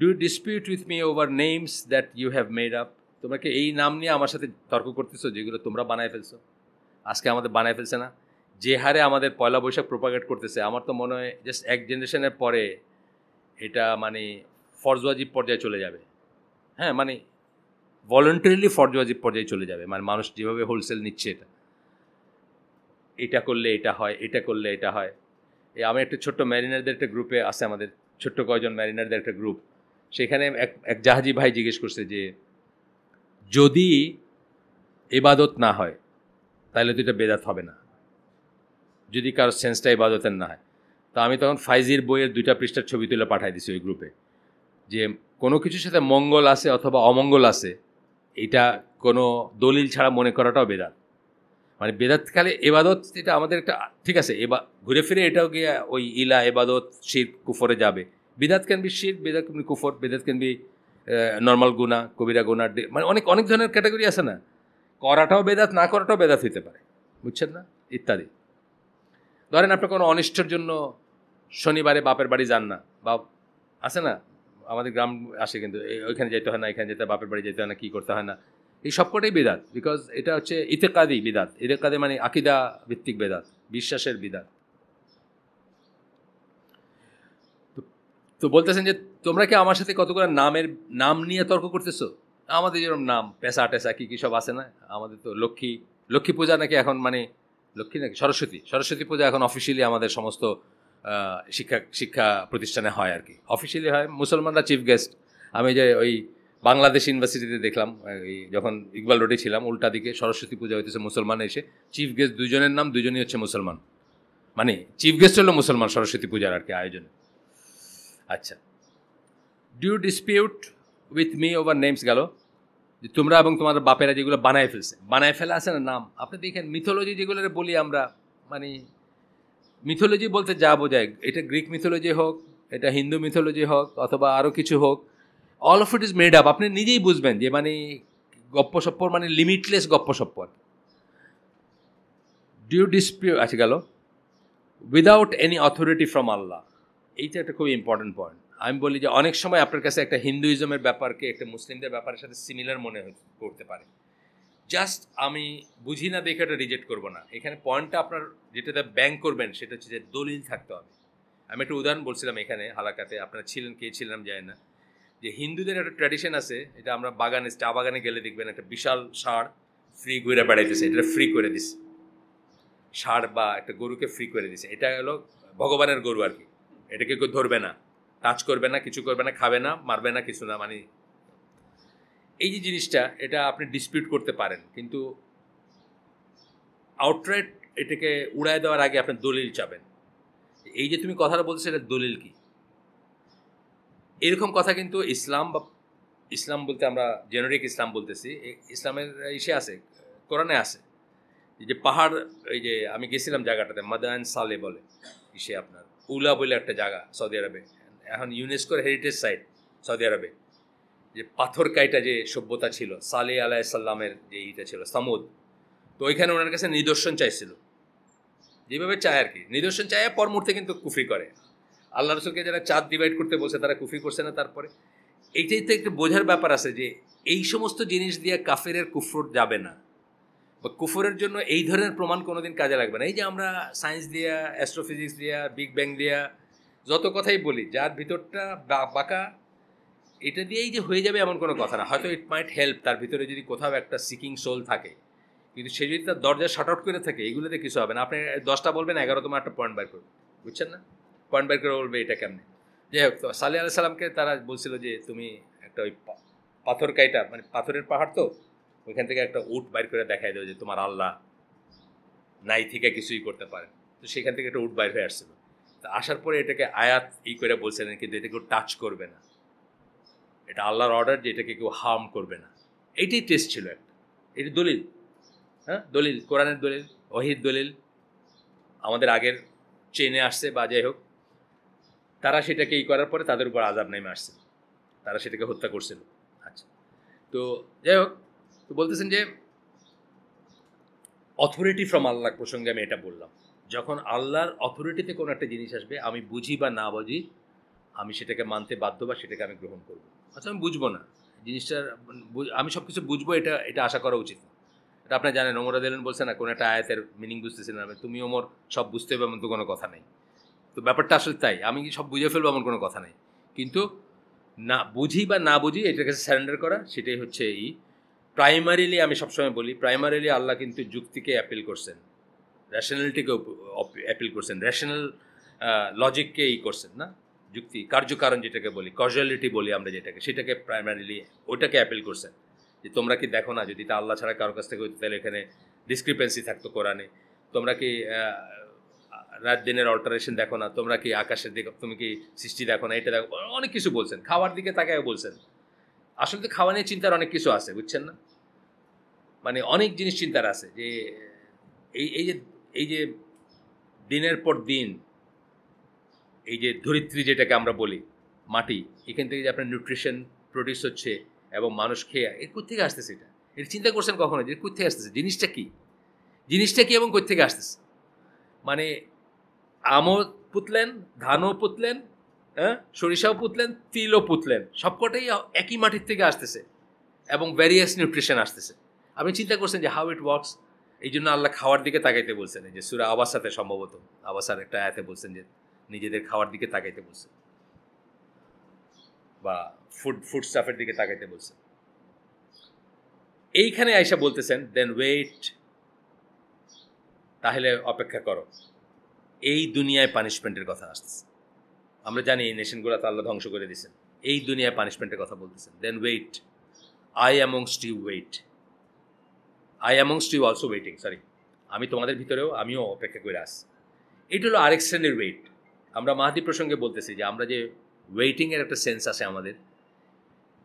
Do dispute with me over names that you have made up, তোমরা কি এই নাম নিয়ে আমার সাথে তর্ক করতেছো যেগুলো তোমরা বানায় ফেলছো, আজকে আমাদের বানায় ফেলছে না, যে হারে আমাদের পয়লা বৈশাখ প্রোপাগেট করতেছে, আমার তো মনে হয় জাস্ট এক জেনারেশনের পরে এটা মানে ফরজওয়াজিব পর্যায়ে চলে যাবে। হ্যাঁ, মানে ভলেন্টারিলি ফরজওয়াজিব পর্যায়ে চলে যাবে, মানে মানুষ যেভাবে হোলসেল নিচ্ছে এটা করলে এটা হয়, এটা করলে এটা হয়। আমি একটা ছোট্ট ম্যারিনারদের একটা গ্রুপে আছে, আমাদের ছোট্ট কয়জন ম্যারিনারদের একটা গ্রুপ, সেখানে এক জাহাজি ভাই জিজ্ঞেস করছে যে যদি ইবাদত না হয় তাহলে তো এটা বেদাত হবে না, যদি কারোর সেন্সটা ইবাদতের না হয়। তো আমি তখন ফাইজির বইয়ের 2টা পৃষ্ঠার ছবি তুলে পাঠাই দিছি ওই গ্রুপে, যে কোনো কিছুর সাথে মঙ্গল আছে অথবা অমঙ্গল আছে, এটা কোনো দলিল ছাড়া মনে করাটাও বেদাত। মানে বেদাত খালি এবাদত, এটা আমাদের একটা ঠিক আছে, ঘুরে ফিরে এটাও গিয়ে ওই ইলা এবাদত শিরক কুফরে যাবে। বিদাত ক্যান বি শিরক, বেদাত ক্যান বি কুফর, বেদাত ক্যান বি নর্মাল গুনাহ, কবিরা গুনাহ, মানে অনেক অনেক ধরনের ক্যাটাগরি আছে না, করাটাও বেদাত, না করাটাও বেদাত হইতে পারে, বুঝছেন না, ইত্যাদি। ধরেন আপনি কোনো অনিষ্টের জন্য শনিবারে বাপের বাড়ি যান না, বা আছে না আমাদের গ্রাম আসে, কিন্তু ওইখানে যেতে হয় না, এখানে যেতে বাপের বাড়ি যেতে হয় না, কী করতে হয় না, এই সবকটাই বেদাত। বিকজ এটা হচ্ছে ইতেকাদি বিদাত। ইতেকাদি মানে আকিদা ভিত্তিক বেদাত, বিশ্বাসের বিদাত। তো বলতেছেন যে তোমরা কি আমার সাথে কতগুলো নাম নিয়ে তর্ক করতেছো? আমাদের যেরকম নাম পেশা টেসা কী কী সব আছে না, আমাদের তো লক্ষ্মী পূজা নাকি এখন, মানে লক্ষ্মী নাকি সরস্বতী পূজা এখন অফিসিয়ালি আমাদের সমস্ত শিক্ষা প্রতিষ্ঠানে হয় আর কি, অফিসিয়ালি হয়। মুসলমানরা চিফ গেস্ট। আমি যে ওই বাংলাদেশ ইউনিভার্সিটিতে দেখলাম, যখন ইকবাল রোডে ছিলাম, উল্টা দিকে সরস্বতী পূজা হইতেছে, মুসলমান এসে চিফ গেস্ট, দুজনের নাম দুজনই হচ্ছে মুসলমান, মানে চিফ গেস্ট হলো মুসলমান সরস্বতী পূজার আর কি আয়োজনে। আচ্ছা, do you dispute with me over names গেল, যে তোমরা এবং তোমার বাপেরা যেগুলো বানায় ফেলা আছে না নাম, আপনি দেখেন মিথোলজি যেগুলো বলি আমরা, মানে মিথোলজি বলতে যা বোঝায়, এটা গ্রিক মিথোলজি হোক, এটা হিন্দু মিথোলজি হোক, অথবা আরও কিছু হোক, all of it is made up. আপনি নিজেই বুঝবেন যে মানে গপ্পসপ্পর, মানে লিমিটলেস গপ্পসপ্পর। ডু ইউ ডিসপিউট, আচ্ছা গেল, উইদাউট এনি অথরিটি ফ্রম আল্লাহ, এইটা একটা খুবই ইম্পর্টেন্ট পয়েন্ট। আমি বলি যে অনেক সময় আপনার কাছে একটা হিন্দুইজমের ব্যাপারকে একটা মুসলিমদের ব্যাপারের সাথে সিমিলার মনে করতে পারে, জাস্ট আমি বুঝি না দেখে এটা রিজেক্ট করবো না। এখানে পয়েন্টটা আপনার যেটাতে ব্যাংক করবেন সেটা হচ্ছে যে দলিল থাকতে হবে। আমি একটা উদাহরণ বলছিলাম এখানে হালাকাতে, আপনারা ছিলেন, কে ছিলাম যায় না, যে হিন্দুদের একটা ট্র্যাডিশন আছে, এটা আমরা চা বাগানে গেলে দেখবেন একটা বিশাল ষাঁড় ফ্রি ঘুরে বেড়াইতেছে, এটা ফ্রি করে দিছে, ষাঁড় বা একটা গরুকে ফ্রি করে দিছে, এটা হলো ভগবানের গরু আর কি, এটাকে কেউ ধরবে না, টাচ করবে না, কিছু করবে না, খাবে না, মারবে না, কিছু না, মানে এই যে জিনিসটা, এটা আপনি ডিসপিউট করতে পারেন, কিন্তু আউটরাইট এটাকে উড়ায় দেওয়ার আগে আপনি দলিল চাবেন। এই যে তুমি কথাটা বলছো, এটা দলিল কি, এরকম কথা কিন্তু ইসলাম বলতে আমরা জেনারিক ইসলাম বলতেছি, ইসলামের ইসে আছে, কোরআনে আছে। এই যে পাহাড়, এই যে আমি গেছিলাম জায়গাটাতে, মাদান সালে বলে, ইসে আপনার উলা বলে একটা জায়গা সৌদি আরবে, এখন ইউনেস্কোর হেরিটেজ সাইট সৌদি আরবে, যে পাথর কাইটা যে সভ্যতা ছিল, সালে আলাইসাল্লামের যে ইটা ছিল সামুদ, তো ওইখানে ওনার কাছে নিদর্শন চাইছিল, যেভাবে চায় আর কি, নিদর্শন চায়, পর মুহূর্তে কিন্তু কুফরি করে। আল্লাহ রসুলকে যারা চাঁদ ডিভাইড করতে বলছে তারা কুফরি করছে না। তারপরে এইটাই তো একটু বোঝার ব্যাপার আছে যে এই সমস্ত জিনিস দিয়ে কাফেরের কুফর যাবে না, বা কুফরের জন্য এই ধরনের প্রমাণ কোনোদিন কাজে লাগবে না। এই যে আমরা সায়েন্স দিয়া, অ্যাস্ট্রোফিজিক্স দিয়া, বিগ ব্যাং দিয়া যত কথাই বলি, যার ভিতরটা বাঁকা, এটা দিয়েই যে হয়ে যাবে এমন কোনো কথা না। হয়তো ইট মাইট হেল্প, তার ভিতরে যদি কোথাও একটা সিকিং সোল থাকে, কিন্তু সে যদি তার দরজা শাট আউট করে থাকে, এইগুলোতে কিছু হবে না। আপনি 10টা বলবেন, 11তম একটা পয়েন্ট বার করবে, বুঝছেন না, পয়েন্ট বার করে বলবে এটা কেমনে। যাই হোক, তো সালেহ আলাইহিস সালামকে তারা বলছিল যে তুমি একটা ওই পাথর কাইটা, মানে পাথরের পাহাড়, তো ওইখান থেকে একটা উট বাইর করে দেখাই দেবে যে তোমার আল্লাহ নাই থেকে কিছুই করতে পারে। তো সেখান থেকে একটা উট বাইর হয়ে আসছিল। তো আসার পরে এটাকে আয়াত করে বলছিলেন, কিন্তু এটা কেউ টাচ করবে না, এটা আল্লাহর অর্ডার যে এটাকে কেউ হার্ম করবে না। এইটাই টেস্ট ছিল একটা, এটি দলিল, হ্যাঁ দলিল, কোরআনের দলিল, ওহীর দলিল, আমাদের আগের চেনে আসছে, বা যাই হোক, তারা সেটাকে করার পরে তাদের উপর আযাব নেমে আসছে, তারা সেটাকে হত্যা করছিল। আচ্ছা, তো যাই হোক, তো বলতেছেন যে অথরিটি ফ্রম আল্লাহ প্রসঙ্গে আমি এটা বললাম, যখন আল্লাহর অথরিটিতে কোনো একটা জিনিস আসবে, আমি বুঝি বা না বুঝি, আমি সেটাকে মানতে বাধ্য, বা সেটাকে আমি গ্রহণ করবো। আচ্ছা, আমি বুঝবো না জিনিসটার, আমি সব কিছু বুঝবো, এটা আশা করা উচিত না। এটা আপনি জানেন, ওমর রাদিয়াল্লাহু বলছেন না, কোনো একটা আয়াতের মিনিং বুঝতেছেন না, তুমি ওমর সব বুঝতে হবে এমন তো কোনো কথা নেই। তো ব্যাপারটা আসলে তাই, আমি সব বুঝে ফেলবো এমন কোনো কথা নেই, কিন্তু না বুঝি বা না বুঝি এটার কাছে স্যারেন্ডার করা, সেটাই হচ্ছে এই প্রাইমারিলি। আমি সবসময় বলি, প্রাইমারিলি আল্লাহ কিন্তু যুক্তিকে অ্যাপিল করছেন, র্যাশনালিটিকে অ্যাপিল করছেন, র্যাশনাল লজিককে করছেন না, যুক্তি কার্যকারণ যেটাকে বলি, কজালিটি বলি আমরা যেটাকে, সেটাকে প্রাইমারিলি ওইটাকে অ্যাপিল করছেন, যে তোমরা কি দেখো না, যদি তা আল্লাহ ছাড়া কারোর কাছ থেকে হইতো তাহলে এখানে ডিসক্রিপেন্সি থাকতো কোরআনে, তোমরা কি রাত দিনের অল্টারেশন দেখো না, তোমরা কি আকাশের দিকে, তুমি কি সৃষ্টি দেখো না, এটা দেখো, অনেক কিছু বলছেন। খাওয়ার দিকে তাকায় বলছেন। আসলে তো খাওয়া নিয়ে চিন্তার অনেক কিছু আছে, বুঝছেন না? মানে অনেক জিনিস চিন্তার আছে, যে এই যে দিনের পর দিন এই যে ধরিত্রী যেটাকে আমরা বলি মাটি, এখান থেকে যে আপনার নিউট্রিশন প্রডিউস হচ্ছে এবং মানুষ খেয়ে, এর কোথেকে আসতেছে? এটা চিন্তা করছেন কখনো যে কোথেকে আসতেছে? জিনিসটা কি এবং কোথেকে আসতেছে? মানে আমও পুতলেন, ধানও পুতলেন, হ্যাঁ, সরিষাও পুতলেন, তিলও পুতলেন, সবকটাই একই মাটির থেকে আসতেছে এবং ভ্যারিয়াস নিউট্রিশন আসতেছে। আপনি চিন্তা করছেন যে হাউ ইট ওয়ার্কস? এই জন্য আল্লাহ খাওয়ার দিকে তাকাইতে বলছেন, যে সূরা আবাসাতে, সম্ভবত আবাসার একটা আয়াতে বলছেন যে নিজেদের খাওয়ার দিকে তাকাইতে বলছেন, বা ফুড স্টাফের দিকে তাকাইতে বলছেন। এইখানে আয়সা বলতেছেন দেন ওয়েট, তাহলে অপেক্ষা করো, এই দুনিয়ায় পানিশমেন্টের কথা আসতেছে। আমরা জানি এই নেশনগুলো তো আল্লাহ ধ্বংস করে দিয়েছেন, এই দুনিয়ায় পানিশমেন্টের কথা বলতেছেন। Then wait, I amongst you wait, I amongst you also waiting, sorry, আমি তোমাদের ভিতরেও আমিও অপেক্ষা করে আসছি। এটা হলো আরেক শ্রেণীর ওয়েট। আমরা মাহদি প্রসঙ্গে বলতেছি যে আমরা যে ওয়েটিংয়ের একটা সেন্স আছে আমাদের।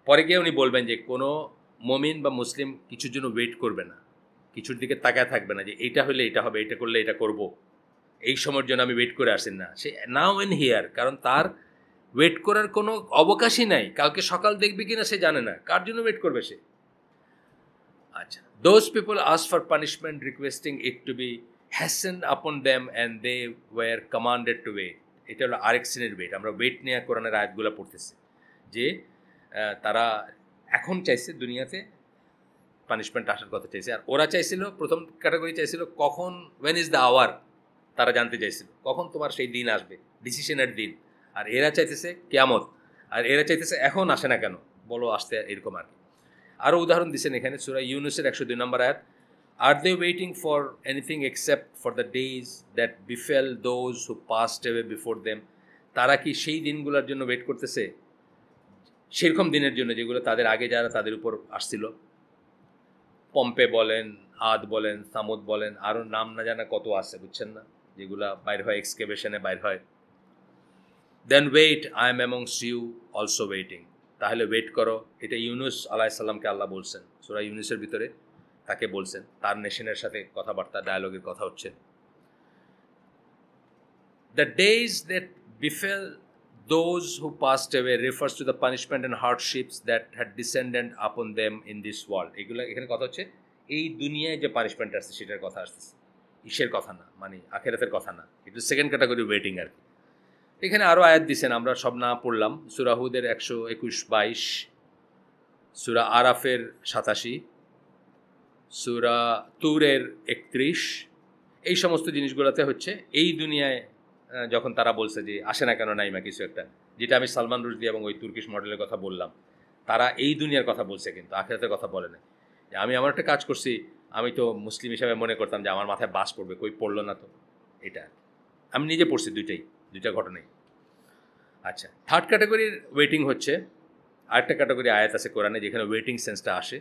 পরে গিয়ে উনি বলবেন যে কোনো মমিন বা মুসলিম কিছুর জন্য ওয়েট করবে না, কিছুর দিকে তাকায় থাকবে না যে এইটা হলে এটা হবে, এটা করলে এটা করব, এই সময়ের জন্য আমি ওয়েট করে আসেন না। সে নাও এন্ড হিয়ার, কারণ তার ওয়েট করার কোনো অবকাশই নাই। কালকে সকাল দেখবে কিনা সে জানে না, কার জন্য ওয়েট করবে সে? আচ্ছা, those people ask for punishment requesting it to be hastened upon them and they were commanded to wait. এটা হলো আরেক শ্রেণীর ওয়েট। আমরা ওয়েট নিয়ে কোরআনের আয়াতগুলো পড়তেছি যে তারা এখন চাইছে দুনিয়াতে পানিশমেন্ট আসার কথা চাইছে, আর ওরা চাইছিল, প্রথম ক্যাটাগরি চাইছিল কখন, ওয়েন ইজ দ্য আওয়ার, তারা জানতে চাইছিল কখন তোমার সেই দিন আসবে, ডিসিশনের দিন। আর এরা চাইতেছে কিয়ামত, আর এরা চাইতেছে এখন আসে না কেন, বলো আসতে, এরকম আর কি। আরও উদাহরণ দিচ্ছেন এখানে সূরা ইউনুসের 102 নম্বর আয়াত, are they waiting for anything except for the days that befell those who passed away before them. তারা কি সেই দিনগুলোর জন্য ওয়েট করতেছে, সেরকম দিনের জন্য যেগুলো তাদের আগে যারা তাদের উপর আসছিল? পম্পে বলেন, আদ বলেন, সামুদ বলেন, আরও নাম না জানা কত আছে, বুঝছেন না, যেগুলা বাইর হয়, এক্সকেভেশনে বাইর হয়। Then wait, I am amongst you also waiting, তাহলে ওয়েট করো। এটা ইউনুস আলাইসাল্লামকে আল্লাহ বলছেন, সূরা ইউনুসের ভিতরে তাকে বলছেন, তার নেশনের সাথে কথাবার্তা, ডায়ালগের কথা হচ্ছে। The days that befell those who passed away refers to the punishment and hardships that had descended upon them in this world. এগুলো এখানে কথা হচ্ছে এই দুনিয়ায় যে পানিশমেন্ট আসছে সেটার কথা আসতেছে, ইসের কথা না, মানে আখিরাতের কথা না। এটা সেকেন্ড ক্যাটাগরি ওয়েটিং আর কি। এখানে আরও আয়াত দিচ্ছেন, আমরা সব না পড়লাম। সূরা হুদের 121-22, সূরা আরাফের 87, সূরা তুরের 31, এই সমস্ত জিনিসগুলোতে হচ্ছে এই দুনিয়ায় যখন তারা বলছে যে আসে না কেন নাইমা কিছু একটা, যেটা আমি সালমান রুশদি এবং ওই তুর্কিশ মডেলের কথা বললাম, তারা এই দুনিয়ার কথা বলছে কিন্তু আখিরাতের কথা বলে না। যে আমি আমার একটা কাজ করছি, আমি তো মুসলিম হিসাবে মনে করতাম যে আমার মাথায় বাস পড়বে, কই পড়লো না তো। এটা আমি নিজে পড়ছি, দুইটা ঘটনাই। আচ্ছা, থার্ড ক্যাটাগরির ওয়েটিং হচ্ছে আরেকটা ক্যাটাগরি আয়াত আছে কোরআনে যেখানে ওয়েটিং সেন্সটা আসে।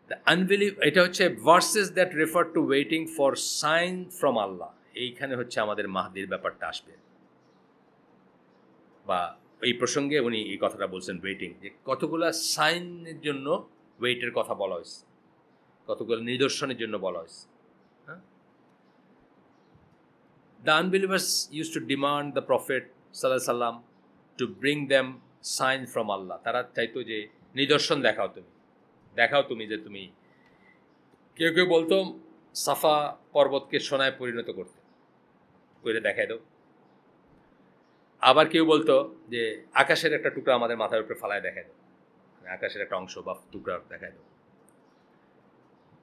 দ্য আনবিলিভ, এটা হচ্ছে verses that refer to waiting for sign from Allah. এইখানে হচ্ছে আমাদের মাহদির ব্যাপারটা আসবে, বা এই প্রসঙ্গে উনি এই কথাটা বলছেন ওয়েটিং, যে কতগুলো সাইনের জন্য ওয়েটের কথা বলা হয়েছে, কতগুলো নিদর্শনের জন্য বলা হয়েছে। হ্যাঁ, the unbelievers use to demand the prophet সাল্লাল্লাহু আলাইহি সাল্লাম to bring them sign from Allah. তারা চাইতো যে নিদর্শন দেখাও তুমি যে তুমি, কেউ কেউ বলতো সাফা পর্বতকে সোনায় পরিণত করতে, করে দেখাই দাও। আবার কেউ বলতো যে আকাশের একটা টুকরা আমাদের মাথার উপরে ফালায় দেখাই দাও, আকাশের একটা অংশ বা টুকরা দেখাই দাও,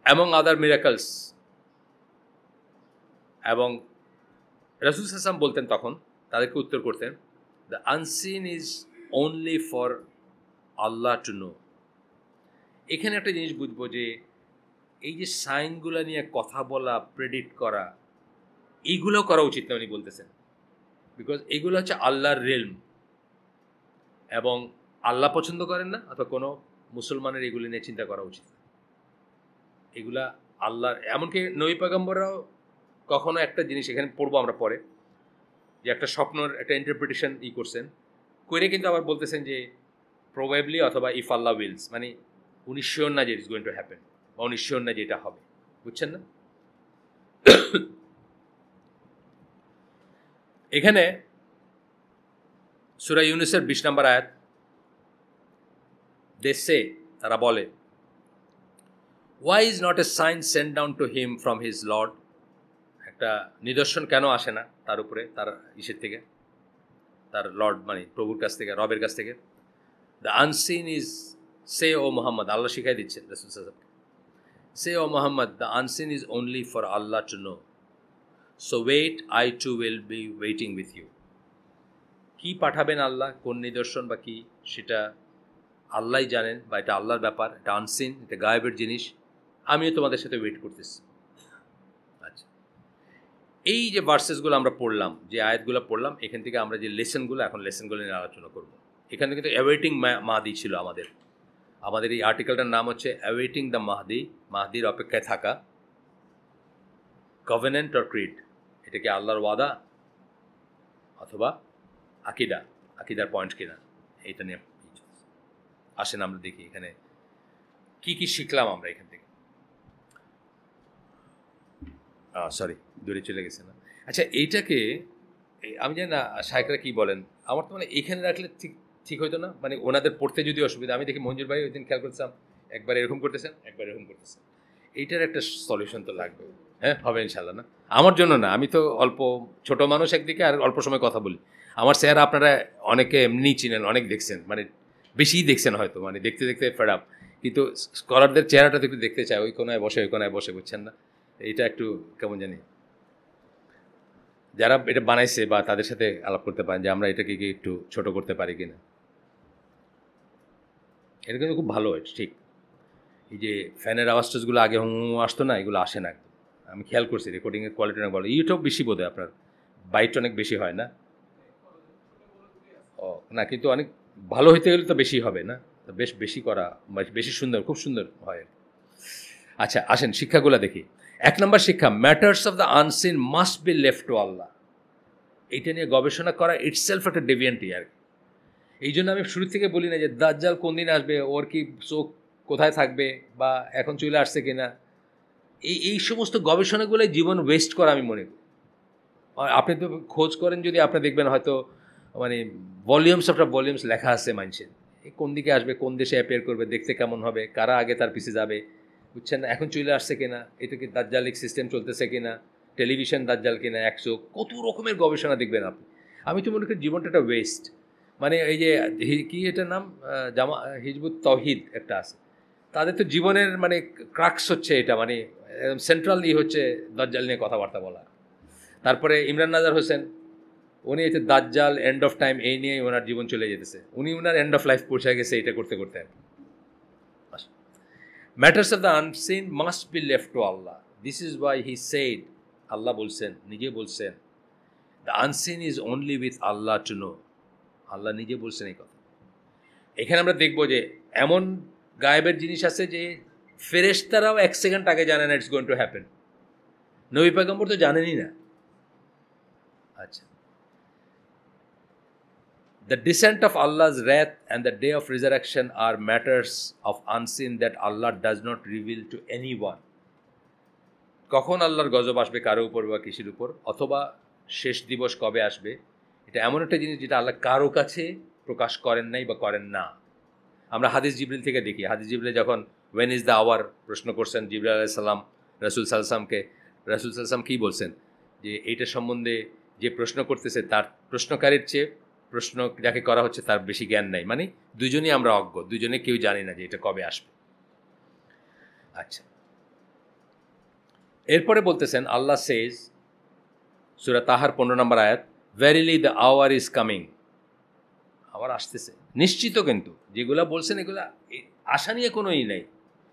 এবং আদার মিরাকলস। এবং রাসূল সাল্লাল্লাহু আলাইহি ওয়াসাল্লাম বলতেন তখন, তাদেরকে উত্তর করতেন, the unseen is only for Allah to no. এখানে একটা জিনিস বুঝবো যে এই যে সাইনগুলো নিয়ে কথা বলা, প্রেডিক্ট করা, এইগুলো করা উচিত না উনি বলতেছেন, বিকজ এগুলো হচ্ছে আল্লাহর রিলম, এবং আল্লাহ পছন্দ করেন না, অথবা কোনো মুসলমানের এগুলি নিয়ে চিন্তা করা উচিত। এগুলা আল্লাহর, এমনকি নবী পয়গম্বররাও কখনো একটা জিনিস এখানে পড়বো আমরা পরে, যে একটা স্বপ্নর একটা ইন্টারপ্রিটেশন করছেন, করে কিন্তু আবার বলতেছেন যে প্রবাবলি অথবা ইফ আল্লাহ উইলস, মানে উনি শিওর না যে it is going to happen, বা উনি শিওর না যে এটা হবে। বুঝছেন না? এখানে সূরা ইউনূসের 20 নম্বর আয়াত, দেশে তারা বলে, why is not a sign send down to him from his lord, একটা নিদর্শন কেন আসে না তার উপরে, তার ইসের থেকে, তার লর্ড মানে প্রভুর কাছ থেকে, রবের কাছ থেকে। The unseen is, say O Muhammad, Allah শিখাই দিচ্ছেন রাসূল সাল্লাল্লাহু আলাইহি ওয়াসাল্লাম, say O Muhammad, the unseen is only for Allah to know, so wait, I too will be waiting with you. কী পাঠাবেন আল্লাহ, কোন নিদর্শন বা কী, সেটা আল্লাহই জানেন, বা এটা আল্লাহর ব্যাপার, এটা আনসিন, এটা গায়েবের জিনিস, আমিও তোমাদের সাথে ওয়েট করতেছি। আচ্ছা, এই যে ভার্সেসগুলো আমরা পড়লাম, যে আয়াতগুলো পড়লাম, এখান থেকে আমরা যে লেসনগুলো, এখন লেসনগুলো নিয়ে আলোচনা করব। এখানে কিন্তু অ্যাওয়েটিং মাহদি ছিল আমাদের এই আর্টিকেলটার নাম হচ্ছে অ্যাওয়েটিং দ্য মাহদি, মাহদির অপেক্ষায় থাকা। কভেনেন্ট অর ক্রিড, এটা কি আল্লাহর ওয়াদা অথবা আকিদার পয়েন্ট কিনা, এইটা নিয়ে আসেন আমরা দেখি এখানে কি কি শিখলাম আমরা এখান থেকে। সরি, দূরে চলে গেছে না। আচ্ছা, এইটাকে আমি জানি না শায়খরা কি বলেন, আমার তো মানে এখানে রাখলে ঠিক হইতো না, মানে ওনাদের পড়তে যদি অসুবিধা। আমি দেখি মঞ্জুর ভাই ওই দিন খেয়াল করছিলাম, একবার এরকম করতেছেন, একবার এরকম করতেছেন। এইটার একটা সলিউশন তো লাগবে। হ্যাঁ, হবে ইনশাল্লাহ। না আমার জন্য না, আমি তো অল্প ছোট মানুষ একদিকে, আর অল্প সময় কথা বলি। আমার চেহারা আপনারা অনেকে এমনি চিনেন, অনেক দেখছেন, মানে বেশিই দেখছেন হয়তো, মানে দেখতে দেখতে ফেড আপ। কিন্তু স্কলারদের চেহারাটা তো একটু দেখতে চায়, ওই কোনায় বসে, ওই কোনায় বসে, বুঝছেন না? এইটা একটু কেমন জানি, যারা এটা বানাইছে বা তাদের সাথে আলাপ করতে পারেন যে আমরা এটাকে কি একটু ছোট করতে পারি কিনা। এটা কিন্তু খুব ভালো, ঠিক। এই যে ফ্যানের আওয়াজ টাজগুলো আগে আসতো না, এগুলো আসে না একদম। আমি খেয়াল করছি রেকর্ডিংয়ের কোয়ালিটি অনেক ভালো। ইউটিউব বেশি বোধ হয় আপনার, বাইট অনেক বেশি হয় না? ও না, কিন্তু অনেক ভালো হইতে গেলে তো বেশি হবে না, বেশ বেশি করা, বেশি সুন্দর, খুব সুন্দর হয়। আচ্ছা, আসেন শিক্ষাগুলো দেখি। 1 নম্বর শিক্ষা, matters of the unseen must be left to Allah. এইটা নিয়ে গবেষণা করা ইটসেলফ একটা ডেভিয়েন্টই আর কি। এই জন্য আমি শুরু থেকে বলি না যে দাজ্জাল কোন দিন আসবে, ওর কি চোখ কোথায় থাকবে, বা এখন চলে আসছে কিনা। এই সমস্ত গবেষণাগুলোই জীবন ওয়েস্ট করা আমি মনে করি। আপনি তো খোঁজ করেন যদি, আপনি দেখবেন হয়তো মানে ভলিউমস অফটা ভলিউমস লেখা আছে মানুষের, কোন দিকে আসবে, কোন দেশে অ্যাপিয়ার করবে, দেখতে কেমন হবে, কারা আগে তার পিছিয়ে যাবে, বুঝছেন না? এখন চলে আসছে কিনা, এটা কি দাজ্জালিক সিস্টেম চলতেছে কিনা, টেলিভিশন দাজ্জাল কিনা, 100 কত রকমের গবেষণা দেখবেন আপনি। আমি তো মনে করি জীবনটা একটা ওয়েস্ট। মানে এই যে কি এটার নাম, হিজবুত তাওহীদ একটা আছে, তাদের তো জীবনের মানে ক্রাক্স হচ্ছে এটা, মানে সেন্ট্রাল হচ্ছে দাজ্জাল নিয়ে কথাবার্তা বলা। তারপরে ইমরান নাজার হোসেন, উনি এতে দাজ্জাল, এন্ড অফ টাইম, এই নিয়ে ওনার জীবন চলে যেতেছে। উনি ওনার এন্ড অফ লাইফ পৌঁছে গেছে এটা করতে করতে। Matters of the unseen must be left to Allah, this is why he said, Allah বলছেন, নিজে বলছেন, the unseen is only with Allah to know. Allah নিজে বলছেন এই কথা। এখানে আমরা দেখবো যে এমন গায়েবের জিনিস আছে যে ফেরেশতারাও 1 সেকেন্ড আগে জানে না ইটস গোয়িং টু হ্যাপেন। নবী পয়গম্বর তো জানেনই না। আচ্ছা, the descent of Allah's wrath and the day of resurrection are matters of unseen that Allah does not reveal to anyone. কখন আল্লাহর গজব আসবে কারো উপর বা কিসের উপর, অথবা শেষ দিবস কবে আসবে, এটা এমন একটা জিনিস যেটা আল্লাহ কারো কাছে প্রকাশ করেন নাই বা করেন না। আমরা হাদিস জিবরিল থেকে দেখি, হাদিস জিবরিল যখন ওয়েন ইজ দ্য আওয়ার প্রশ্ন করছেন জিবরিল আলাইহিস সালাম রাসূল সাল্লাল্লাহু আলাইহি ওয়াসাল্লামকে, রাসূল সাল্লাল্লাহু আলাইহি ওয়াসাল্লাম কী বলছেন, যে এইটা সম্বন্ধে যে প্রশ্ন করতেছে তার প্রশ্নকারীর চেয়ে প্রশ্ন যাকে করা হচ্ছে তার বেশি জ্ঞান নাই। মানে দুজনেই আমরা অজ্ঞ, দুজনে কেউ জানি না যে এটা কবে আসবে। আচ্ছা, এরপরে বলতেছেন আল্লাহ সেজ, সূরা তাহার 15 নম্বর আয়াত, verily the hour is coming, আবার আসতেছে নিশ্চিত। কিন্তু যেগুলা বলছেন এগুলা আশা নিয়ে কোনো নেই,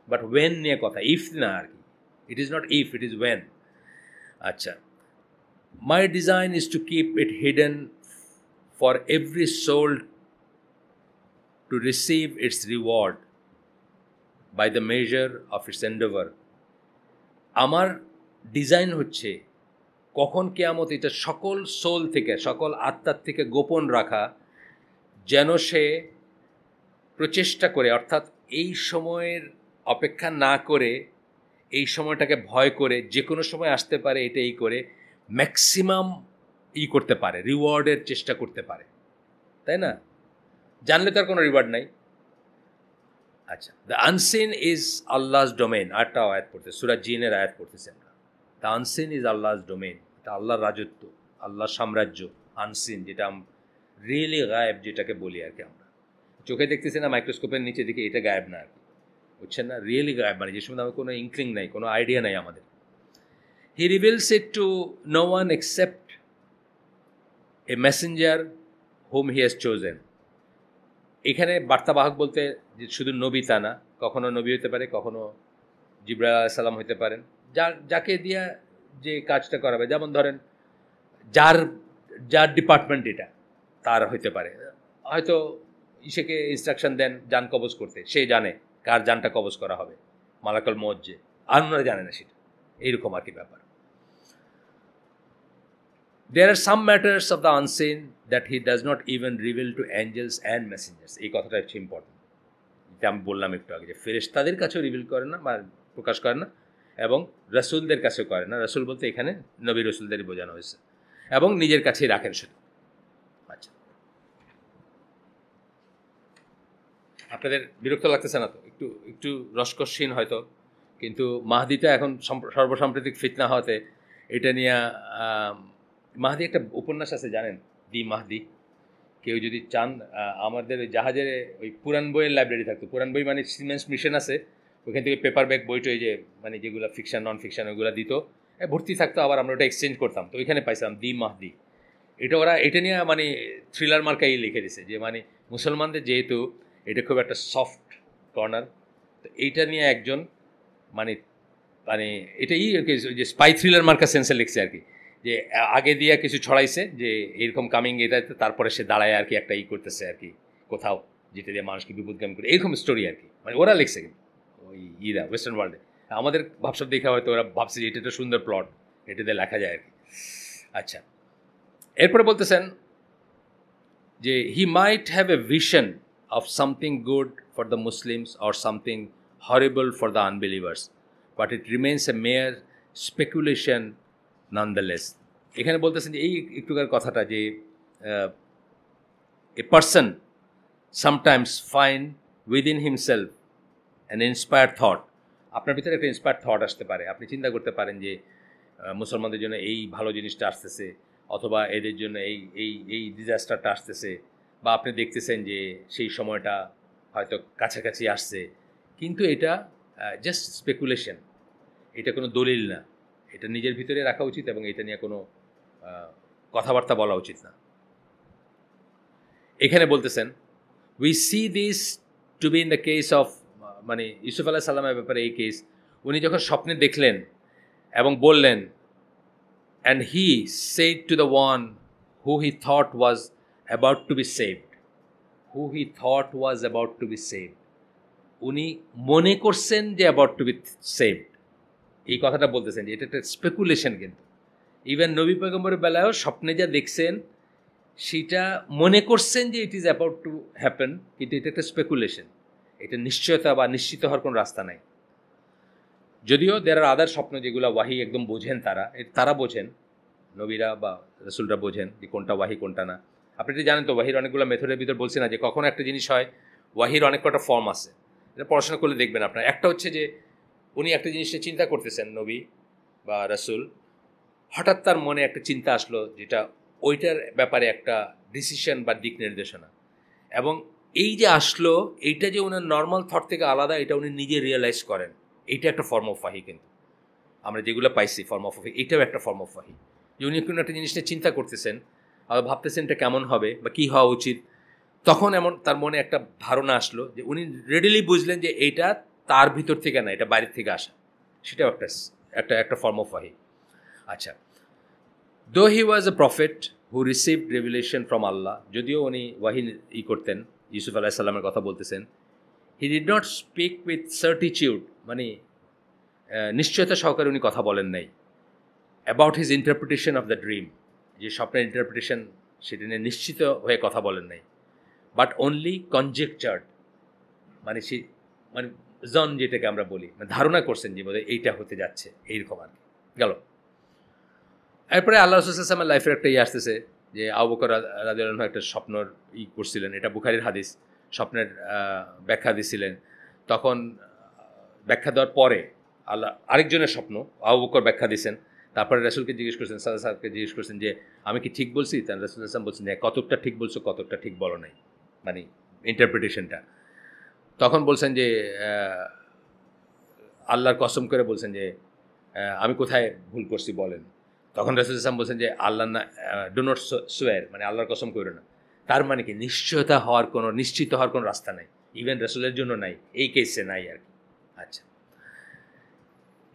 বাট ওয়েন নিয়ে কথা, ইফ না আর কি। It is not if, it is when. আচ্ছা, my design is to keep it hidden for every soul to receive its reward by the measure of its endeavor. আমার ডিজাইন হচ্ছে কখন কিয়ামত, এটা সকল সোল থেকে, সকল আত্মার থেকে গোপন রাখা, যেন সে প্রচেষ্টা করে, অর্থাৎ এই সময়ের অপেক্ষা না করে, এই সময়টাকে ভয় করে, যে কোনো সময় আসতে পারে এটা এই করে ম্যাক্সিমাম করতে পারে, রিওয়ার্ডের চেষ্টা করতে পারে, তাই না? জানলে তার কোনো রিওয়ার্ড নাই। আচ্ছা, দ্য আনসিন ইজ আল্লাহস ডোমেইন, আরেকটা আয়াত পড়তে, সূরা জিনের আয়াত পড়তেছি আমরা। দ্য আনসিন ইজ আল্লাহস ডোমেইন, এটা আল্লাহর রাজত্ব, আল্লাহর সাম্রাজ্য। আনসিন যেটা রিয়েলি গায়েব, যেটাকে বলি আর কি, আমরা চোখে দেখতেছি না, মাইক্রোস্কোপের নিচে দেখি, এটা গায়েব না আর কি, বুঝছেন না? রিয়েলি গায়েব মানে যে সময় আমার কোনো ইনক্লিং নাই, কোনো আইডিয়া নাই আমাদের। He reveals it to no one except a messenger whom he has chosen. এখানে বার্তাবাহক বলতে যে শুধু নবী তা না, কখনো নবী হতে পারে, কখনো জিবরাইল আলাইহিস সালাম হতে পারেন, যাকে দিয়া যে কাজটা করাবে, যেমন ধরেন যার যার ডিপার্টমেন্ট এটা, তার হইতে পারে, হয়তো ইসেকে ইনস্ট্রাকশন দেন যান কবজ করতে, সে জানে কার জানটা কবজ করা হবে, মালাকুল মউত, যে অন্যরা জানে না সেটা, এইরকম আর কি ব্যাপার। There are some matters of the unseen that he does not even reveal to angels and messengers. এই কথাটা হচ্ছে ইম্পর্টেন্ট, যেটা আমি বললাম একটু আগে, যে ফেরেশতাদের কাছেও রিভিল করে না বা প্রকাশ করে না, এবং রাসূলদের কাছেও করে না। রাসূল বলতে এখানে নবী রাসূলদেরই বোঝানো হয়েছে, এবং নিজের কাছেই রাখেন শুধু। আচ্ছা, আপনাদের বিরক্ত লাগতেছে না তো? একটু একটু রসকসহীন হয়তো, কিন্তু মাহদিটা এখন সর্বসাম্প্রতিক ফিতনা হতে এটা নিয়ে, মাহদি একটা উপন্যাস আছে জানেন, দি মাহদি। কেউ যদি চান, আমাদের ওই জাহাজের ওই পুরান বইয়ের লাইব্রেরি থাকতো, পুরান বই মানে সিমেন্স মিশন আছে, ওইখান থেকে পেপার ব্যাগ বইটা, যে মানে যেগুলো ফিকশন নন ফিকশন ওইগুলো দিত, ভর্তি থাকতো, আবার আমরা ওটা এক্সচেঞ্জ করতাম, তো ওইখানে পাইছিলাম দি মাহদি। ওরা এটা নিয়ে মানে থ্রিলার মার্কাই লিখে দিছে, যে মানে মুসলমানদের যেহেতু এটা খুব একটা সফট কর্নার, তো এইটা নিয়ে একজন মানে মানে এটাই যে স্পাই থ্রিলার মার্কা সেন্সে লিখছে আর কি, যে আগে দিয়ে কিছু ছড়াইছে যে এরকম কামিং এটা, তারপরে সে দাঁড়ায় আর কি একটা করতেছে আর কি কোথাও, যেটা দিয়ে মানুষকে বিপদগামী করে, এরকম স্টোরি আর কি, মানে ওরা লিখছে কিন্তু ওই ওয়েস্টার্ন ওয়ার্ল্ডে। আমাদের ভাবসব দেখা হয়তো ওরা ভাবছে যে এটা একটা সুন্দর প্লট, এটাতে লেখা যায় আর কি। আচ্ছা, এরপরে বলতেছেন যে he might have a vision of something good for the Muslims or something horrible for the unbelievers, but it remains a mere speculation nonetheless. এখানে বলতেছেন যে এই একটুকার কথাটা, যে a person sometimes find within himself an inspired thought. আপনার ভিতরে একটা ইন্সপায়ার্ড থট আসতে পারে, আপনি চিন্তা করতে পারেন যে মুসলমানদের জন্য এই ভালো জিনিসটা আসতেছে, অথবা এদের জন্য এই এই এই ডিজাস্টারটা আসতেছে, বা আপনি দেখতেছেন যে সেই সময়টা হয়তো কাছাকাছি আসছে, কিন্তু এটা জাস্ট স্পেকুলেশন, এটা কোনো দলিল না, এটা নিজের ভিতরে রাখা উচিত, এবং এটা নিয়ে কোনো কথাবার্তা বলা উচিত না। এখানে বলতেছেন we see this to be in the case of, মানে ইউসুফ আলাইহিস সালামের ব্যাপারে এই কেস, উনি যখন স্বপ্নে দেখলেন এবং বললেন, and he said to the one who he thought was about to be saved, who he thought was about to be saved, উনি মনে করছেন যে অ্যাবাউট টু বি সেভড, এই কথাটা বলতেছেন যে এটা একটা স্পেকুলেশন। কিন্তু ইভেন নবী পয়গম্বরের বেলায়ও স্বপ্নে যা দেখছেন সেটা মনে করছেন যে it is about to happen, কিন্তু এটা একটা স্পেকুলেশন, এটা নিশ্চয়তা বা নিশ্চিত হওয়ার কোনো রাস্তা নাই। যদিও দেয়ার আর আদার স্বপ্ন যেগুলো ওয়াহি একদম বোঝেন, তারা বোঝেন, নবীরা বা রসুলরা বোঝেন যে কোনটা ওয়াহি কোনটা না। আপনি তো জানেন তো, ওয়াহির অনেকগুলো মেথডের ভিতর বলছি না যে কখনো একটা জিনিস হয়, ওয়াহির অনেক কটা ফর্ম আছে, এটা পড়াশোনা করলে দেখবেন আপনার। একটা হচ্ছে যে উনি একটা জিনিসটা চিন্তা করতেছেন, নবী বা রসুল, হঠাৎ তার মনে একটা চিন্তা আসলো, যেটা ওইটার ব্যাপারে একটা ডিসিশন বা দিক নির্দেশনা, এবং এই যে আসলো এইটা যে ওনার নর্মাল থট থেকে আলাদা, এটা উনি নিজে রিয়েলাইজ করেন, এইটা একটা ফর্ম অফ ওয়াহি। কিন্তু আমরা যেগুলো পাইছি ফর্ম অফ ওয়াহি, এটাও একটা ফর্ম অফ ওয়াহি, যে উনি কোনো একটা জিনিসটা চিন্তা করতেছেন, আর ভাবতেছেন এটা কেমন হবে বা কী হওয়া উচিত, তখন এমন তার মনে একটা ধারণা আসলো যে উনি রেডিলি বুঝলেন যে এইটা তার ভিতর থেকে না, এটা বাইরের থেকে আসা, সেটাও একটা একটা একটা ফর্ম অফ ওয়াহি। আচ্ছা, though he was a prophet who received revelation from Allah, যদিও উনি ওয়াহি করতেন, ইউসুফ আলাইহিস সালামের কথা বলতেছেন, he did not speak with certitude, মানে নিশ্চয়তা সহকারে উনি কথা বলেন নাই, about his interpretation of the dream, যে স্বপ্নের ইন্টারপ্রিটেশন সেটা নিয়ে নিশ্চিত হয়ে কথা বলেন নাই, বাট অনলি কনজেকচার্ড, মানে সে মানে জন যেটাকে আমরা বলি, মানে ধারণা করছেন যে বোধহয় এইটা হতে যাচ্ছে, এইরকম আর কি গেল। এরপরে আল্লাহ রাসূল সাল্লাল্লাহু আলাইহি ওয়াসাল্লামের লাইফের একটা আসতেছে যে আবু বকর রাদিয়াল্লাহু আনহু একটা স্বপ্নর করছিলেন, এটা বুখারীর হাদিস, স্বপ্নের ব্যাখ্যা দিছিলেন। তখন ব্যাখ্যা দেওয়ার পরে আল্লাহ আরেকজনের স্বপ্ন আবু বকর ব্যাখ্যা দিয়েছেন, তারপরে রাসূলকে জিজ্ঞেস করছেন, সাল্লাল্লাহু আলাইহি ওয়াসাল্লামকে জিজ্ঞেস করছেন যে আমি কি ঠিক বলছি? তার রাসূল সাল্লাল্লাহু আলাইহি ওয়াসাল্লাম বলছেন যে কতকটা ঠিক বলছো, কতকটা ঠিক বলো নাই, মানে ইন্টারপ্রিটেশনটা। তখন বলছেন যে আল্লাহর কসম করে বলছেন যে আমি কোথায় ভুল করছি বলেন। তখন রাসূল সাল্লাল্লাহু আলাইহি ওয়াসাল্লাম বলছেন যে আল্লাহ না, ডু নট সোয়ার, মানে আল্লাহর কসম করো না। তার মানে কি নিশ্চিত হওয়ার কোনো রাস্তা নাই, ইভেন রাসূলের জন্য নাই, এই কেসে নাই আর কি। আচ্ছা,